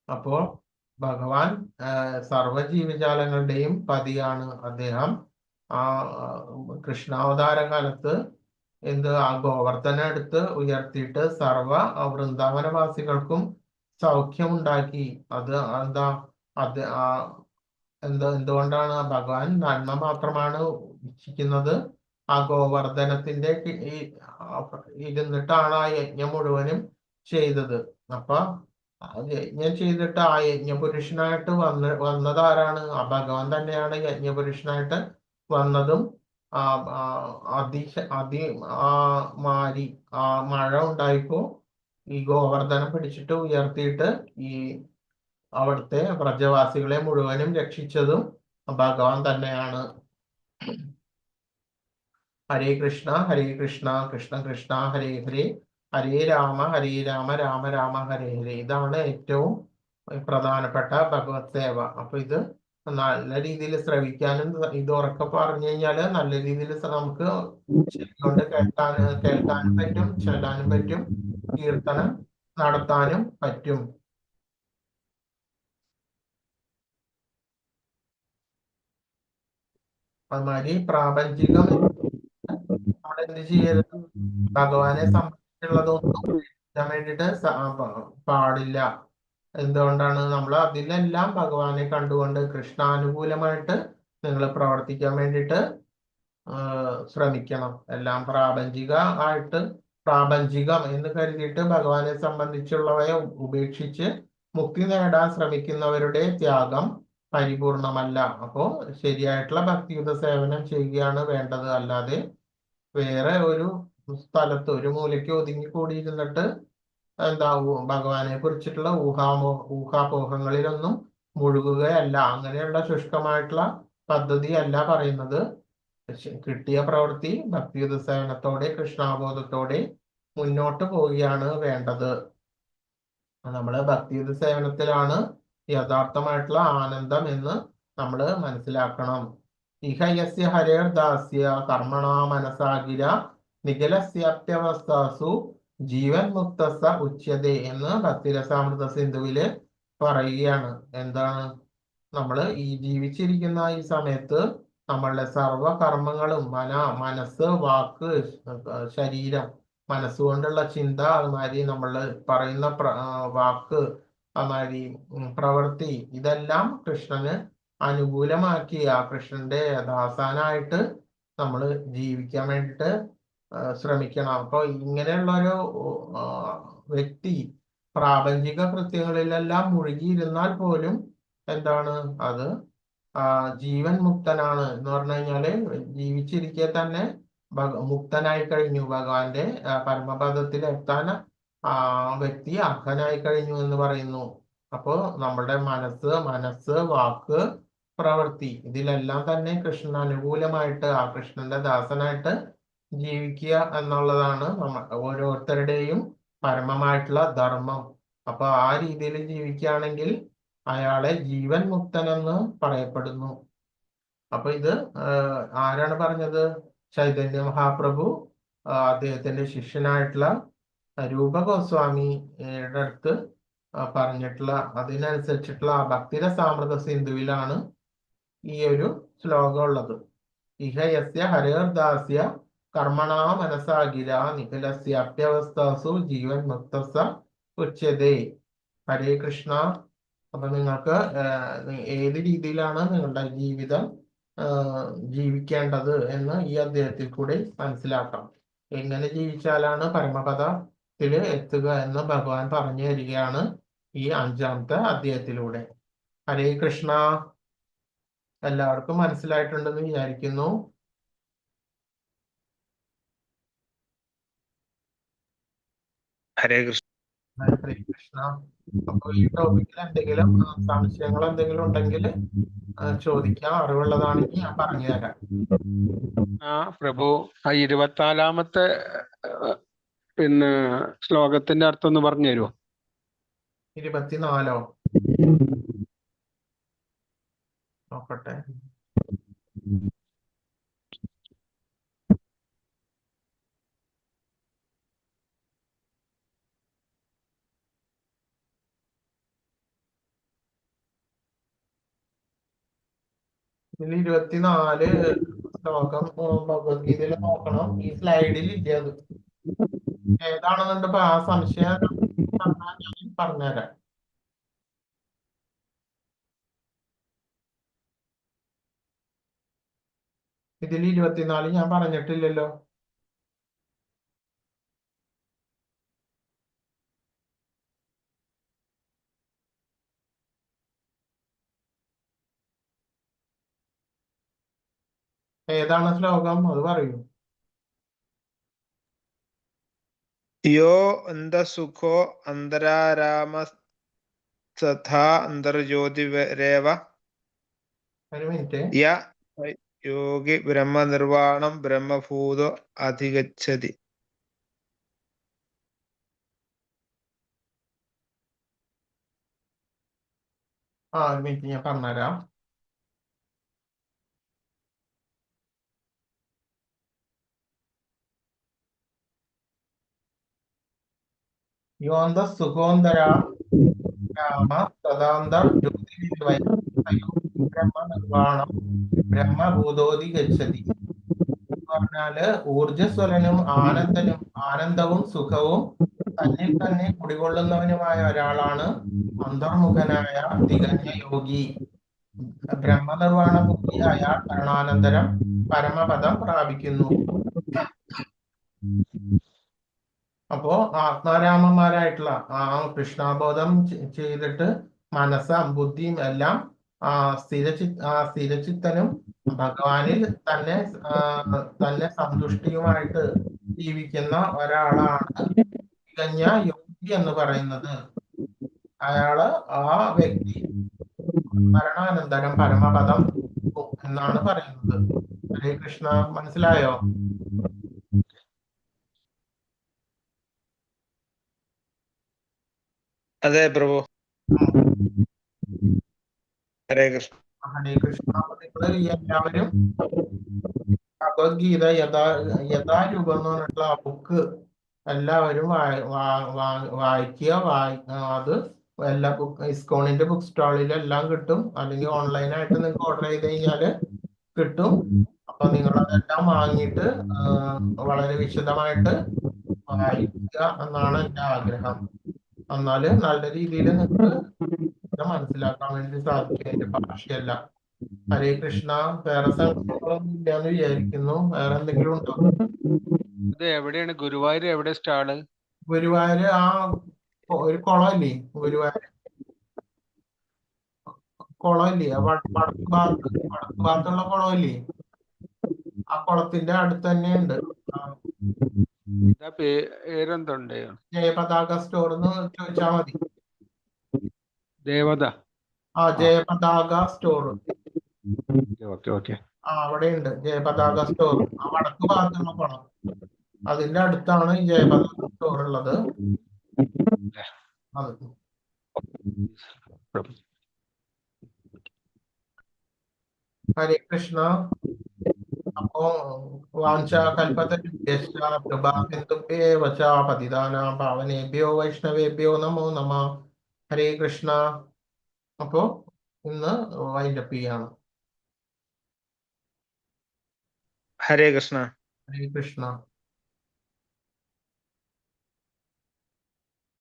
അപ്പോ ഭഗവാൻ സർവ്വ ജീവജാലങ്ങളുടെയും പതിയാണ്. അദ്ദേഹം ആ കൃഷ്ണാവതാര കാലത്ത് ആ ഗോവർദ്ധന എടുത്ത് ഉയർത്തിയിട്ട് സർവ വൃന്ദാവനവാസികൾക്കും സൗഖ്യമുണ്ടാക്കി. എന്തുകൊണ്ടാണ്? ഭഗവാൻ നന്മ മാത്രമാണ് ഇച്ഛിക്കുന്നത്. ആ ഗോവർദ്ധനത്തിന്റെ ഇരുന്നിട്ടാണ് ആ യജ്ഞം മുഴുവനും ചെയ്തത്. അപ്പൊ യജ്ഞം ചെയ്തിട്ട് ആ യജ്ഞപുരുഷനായിട്ട് വന്നതാരാണ്? ആ ഭഗവാൻ തന്നെയാണ് യജ്ഞപുരുഷനായിട്ട് വന്നതും. മഴ ഉണ്ടായപ്പോ ഈ ഗോവർദ്ധനം പിടിച്ചിട്ട് ഉയർത്തിയിട്ട് ഈ അവിടുത്തെ വ്രജവാസികളെ മുഴുവനും രക്ഷിച്ചതും ഭഗവാൻ തന്നെയാണ്. ഹരേ കൃഷ്ണ കൃഷ്ണ കൃഷ്ണ ഹരേ ഹരേ, ഹരേ രാമ രാമ രാമ ഹരേ ഹരേ. ഇതാണ് ഏറ്റവും പ്രധാനപ്പെട്ട ഭഗവത് സേവ. അപ്പൊ ഇത് നല്ല രീതിയിൽ ശ്രവിക്കാനും ഇത് ഉറക്കെ പറഞ്ഞു കഴിഞ്ഞാല് നല്ല രീതിയിൽ നമുക്ക് ചെവികൊണ്ട് കേൾക്കാനും പറ്റും, ചൊല്ലാനും പറ്റും, കീർത്തനം നടത്താനും പറ്റും. അതുമാതിരി പ്രാപഞ്ചികം നമ്മൾ എന്ത് ചെയ്യരുത്, ഭഗവാനെ സംബന്ധിച്ചുള്ളതൊന്നും ചെയ്യാൻ വേണ്ടിയിട്ട് പാടില്ല. എന്തുകൊണ്ടാണ്? നമ്മൾ അതിലെല്ലാം ഭഗവാനെ കണ്ടുകൊണ്ട് കൃഷ്ണാനുകൂലമായിട്ട് നിങ്ങൾ പ്രവർത്തിക്കാൻ വേണ്ടിയിട്ട് ശ്രമിക്കണം. എല്ലാം പ്രാപഞ്ചികം എന്ന് കരുതിയിട്ട് ഭഗവാനെ സംബന്ധിച്ചുള്ളവയെ ഉപേക്ഷിച്ച് മുക്തി നേടാൻ ശ്രമിക്കുന്നവരുടെ ത്യാഗം പരിപൂർണമല്ല. അപ്പോ ശരിയായിട്ടുള്ള ഭക്തിയുത സേവനം ചെയ്യുകയാണ് വേണ്ടത്. അല്ലാതെ വേറെ ഒരു സ്ഥലത്ത് ഒരു മൂലയ്ക്ക് ഒതുങ്ങിക്കൂടിയിരുന്നിട്ട് ഭഗവാനെ കുറിച്ചിട്ടുള്ള ഊഹാപോഹങ്ങളിലൊന്നും മുഴുകുകയല്ല. അങ്ങനെയുള്ള ശുഷ്കമായിട്ടുള്ള പദ്ധതിയല്ല പറയുന്നത്. കിട്ടിയ പ്രവൃത്തി ഭക്തിയുത സേവനത്തോടെ കൃഷ്ണാബോധത്തോടെ മുന്നോട്ട് പോവുകയാണ് വേണ്ടത്. നമ്മള് ഭക്തിയുത സേവനത്തിലാണ് യഥാർത്ഥമായിട്ടുള്ള ആനന്ദം എന്ന് നമ്മൾ മനസ്സിലാക്കണം. ഇഹയസ്യ ഹരേർദാസ്യ കർമ്മണാ മനസാഗിര നിഖിലസ്യാപ്യവസ്ഥാസു ജീവൻ മുക്തസ ഉച്യതേ എന്ന് ഭക്തിരസാമൃത സിന്ധുവില് പറയുകയാണ്. എന്താണ്? നമ്മള് ഈ ജീവിച്ചിരിക്കുന്ന ഈ സമയത്ത് നമ്മളുടെ സർവകർമ്മങ്ങളും മനസ്സ്, വാക്ക്, ശരീരം, മനസ്സുകൊണ്ടുള്ള ചിന്ത, അതുമാതിരി നമ്മൾ പറയുന്ന വാക്ക്, അതുമാതിരി പ്രവൃത്തി, ഇതെല്ലാം കൃഷ്ണന് അനുകൂലമാക്കി ആ കൃഷ്ണന്റെ ദാസാനായിട്ട് നമ്മൾ ജീവിക്കാൻ വേണ്ടിയിട്ട് ശ്രമിക്കണം. അപ്പൊ ഇങ്ങനെയുള്ള ഒരു വ്യക്തി പ്രാപഞ്ചിക കൃത്യങ്ങളിലെല്ലാം മുഴുകിയിരുന്നാൽ പോലും എന്താണ് അത് ജീവൻ മുക്തനാണ് എന്ന് പറഞ്ഞു കഴിഞ്ഞാല് ജീവിച്ചിരിക്കെ തന്നെ മുക്തനായി കഴിഞ്ഞു, ഭഗവാന്റെ പരമപദത്തിൽ എത്താൻ ആ വ്യക്തി അർഹനായി കഴിഞ്ഞു എന്ന് പറയുന്നു. അപ്പോ നമ്മുടെ മനസ്സ്, വാക്ക്, പ്രവൃത്തി, ഇതിലെല്ലാം തന്നെ കൃഷ്ണൻ അനുകൂലമായിട്ട് ആ കൃഷ്ണന്റെ ദാസനായിട്ട് ജീവിക്കുക എന്നുള്ളതാണ് ഓരോരുത്തരുടെയും പരമമായിട്ടുള്ള ധർമ്മം. അപ്പൊ ആ രീതിയിൽ ജീവിക്കുകയാണെങ്കിൽ അയാളെ ജീവൻ മുക്തനെന്ന് പറയപ്പെടുന്നു. അപ്പൊ ഇത് ആരാണ് പറഞ്ഞത്? ചൈതന്യ മഹാപ്രഭു അദ്ദേഹത്തിന്റെ ശിഷ്യനായിട്ടുള്ള രൂപ ഗോസ്വാമിയുടെ അടുത്ത് പറഞ്ഞിട്ടുള്ള അതിനനുസരിച്ചിട്ടുള്ള ഭക്തിരസാമൃത സിന്ധുവിലാണ് ഈ ഒരു ശ്ലോകം ഉള്ളത്. ഇഹയസ്യ ഹരേർദാസ്യ കർമ്മണാ മനസാഗിര നിഖിലസ്യാപ്യവസ്ഥാസു ജീവൻ മുക്തസ ഉച്യതേ. ഹരേ കൃഷ്ണ. അപ്പൊ നിങ്ങൾക്ക് ഏത് രീതിയിലാണ് നിങ്ങളുടെ ജീവിതം ജീവിക്കേണ്ടത് എന്ന് ഈ അധ്യായത്തിൽ കൂടി മനസ്സിലാക്കാം. എങ്ങനെ ജീവിച്ചാലാണ് പരമപദത്തിൽ എത്തുക എന്ന് ഭഗവാൻ പറഞ്ഞു തരികയാണ് ഈ 5-ാമത്തെ അധ്യായത്തിലൂടെ. ഹരേ കൃഷ്ണ. എല്ലാവർക്കും മനസ്സിലായിട്ടുണ്ടെന്ന് വിചാരിക്കുന്നു. ഹരേ കൃഷ്ണ. ഹരേ കൃഷ്ണ. അപ്പൊ ഈ ടോപ്പിക്കിൽ എന്തെങ്കിലും സംശയങ്ങൾ എന്തെങ്കിലും ഉണ്ടെങ്കിൽ ചോദിക്കാം. അറിവുള്ളതാണെങ്കിൽ ഞാൻ പറഞ്ഞു തരാം. പ്രഭു, ആ 24-ാമത്തെ പിന്നെ ശ്ലോകത്തിന്റെ അർത്ഥം ഒന്ന് പറഞ്ഞു തരുമോ? 24 നോക്കട്ടെ. ഇതിൽ 24 ശ്ലോകം ഭഗവത്ഗീതയിൽ നോക്കണം. ഈ സ്ലൈഡിൽ ഇല്ല. അത് ഏതാണെന്നുണ്ടപ്പോ ആ സംശയം ഞാൻ പറഞ്ഞുതരാം. ഇതിൽ 24 ഞാൻ പറഞ്ഞിട്ടില്ലല്ലോ. ഏതാണ് ശ്ലോകം? അത് പറയൂ. യോ അന്തസുഖോ അന്തരാരാമസ്തഥാ അന്തർജ്യോതിരേവ ഒരു മിനിറ്റ്. യ യോഗി ബ്രഹ്മനിർവാണം ബ്രഹ്മഭൂതോ അധിഗച്ഛതി. ഒരു മിനിറ്റ്, ഞാൻ പറഞ്ഞുതരാം. യോന്ത സുഖോന്തര രാമ തദാന്തർ ജ്യോതിരിവൈ ബ്രഹ്മ നിർവാണം ബ്രഹ്മഭൂതോതി ഗച്ഛതി എന്ന് പറഞ്ഞാല് ഊർജസ്വലനും ആനന്ദവും സുഖവും തന്നിൽ തന്നെ കുടികൊള്ളുന്നവനുമായ ഒരാളാണ് അന്തർമുഖനായ തികഞ്ഞ യോഗി. ബ്രഹ്മനിർവാണ ഭൂമി അയാൾ മരണാനന്തരം പരമപദം പ്രാപിക്കുന്നു. അപ്പോ ആത്മാരാമന്മാരായിട്ടുള്ള ആ കൃഷ്ണബോധം ചെയ്തിട്ട് മനസ്സും ബുദ്ധിയും എല്ലാം സ്ഥിരചിത്തനും ഭഗവാനിൽ തന്നെ സന്തുഷ്ടിയുമായിട്ട് ജീവിക്കുന്ന ഒരാളാണ് തികഞ്ഞ യോഗി എന്ന് പറയുന്നത്. ആ വ്യക്തി മരണാനന്തരം പരമപദം എന്നാണ് പറയുന്നത്. ഹരേ കൃഷ്ണ, മനസ്സിലായോ? അതെ പ്രഭു. ഹരേ കൃഷ്ണ. ഹരേ കൃഷ്ണ. നിങ്ങൾ എല്ലാവരും ഭഗവത്ഗീത യഥാരൂപം എന്ന് പറഞ്ഞിട്ടുള്ള ആ ബുക്ക് എല്ലാവരും വായിക്കുക. അത് എല്ലാ ഇസ്കോണിന്റെ ബുക്ക് സ്റ്റാളിലും എല്ലാം കിട്ടും, അല്ലെങ്കിൽ ഓൺലൈനായിട്ട് നിങ്ങൾക്ക് ഓർഡർ ചെയ്ത് കഴിഞ്ഞാല് കിട്ടും. അപ്പൊ നിങ്ങൾ അതെല്ലാം വാങ്ങിയിട്ട് വളരെ വിശദമായിട്ട് വായിക്കുക എന്നാണ് എൻ്റെ ആഗ്രഹം. എന്നാല് നല്ല രീതിയിൽ നിങ്ങൾക്ക് മനസ്സിലാക്കാൻ വേണ്ടി സാധിക്കും അതിന്റെ ഭാഷയല്ല. ഹരേ കൃഷ്ണ. വേറെ സംശയങ്ങളൊന്നും ഇല്ലാന്ന് വിചാരിക്കുന്നു. വേറെ എന്തെങ്കിലും ഉണ്ടോ? ഇത് എവിടെയാണ്? ഗുരുവായൂർ എവിടെ സ്റ്റാള്? ഗുരുവായൂര് ആ ഒരു കുളമില്ലേ, ഗുരുവായൂർ കുളമില്ലേ, വടക്ക് ഭാഗത്തുള്ള കുളമില്ലേ, ആ കുളത്തിന്റെ അടുത്ത് തന്നെ ഉണ്ട്. പേരെന്തുണ്ട്? ജയപതാക സ്റ്റോർ എന്ന് ചോദിച്ചാൽ മതി. ദേവത. ജയപതാക സ്റ്റോർ. ഓക്കെ. അവിടെ ഉണ്ട് ജയപതാക സ്റ്റോർ. ആ വടക്ക് ഭാഗത്തുള്ള കുളം, അതിന്റെ അടുത്താണ് ഈ ജയപതാക സ്റ്റോർ ഉള്ളത്. ഹരേ കൃഷ്ണ. അപ്പോ വാഞ്ചാകൽപതരുഭ്യശ്ച പാവനേഭ്യോ വൈഷ്ണവേഭ്യോ നമോ നമഃ. ഹരേ കൃഷ്ണ. അപ്പോ ഇന്ന് വൈൻഡപ്പ് ചെയ്യാണ്. ഹരേ കൃഷ്ണ. ഹരേ കൃഷ്ണ.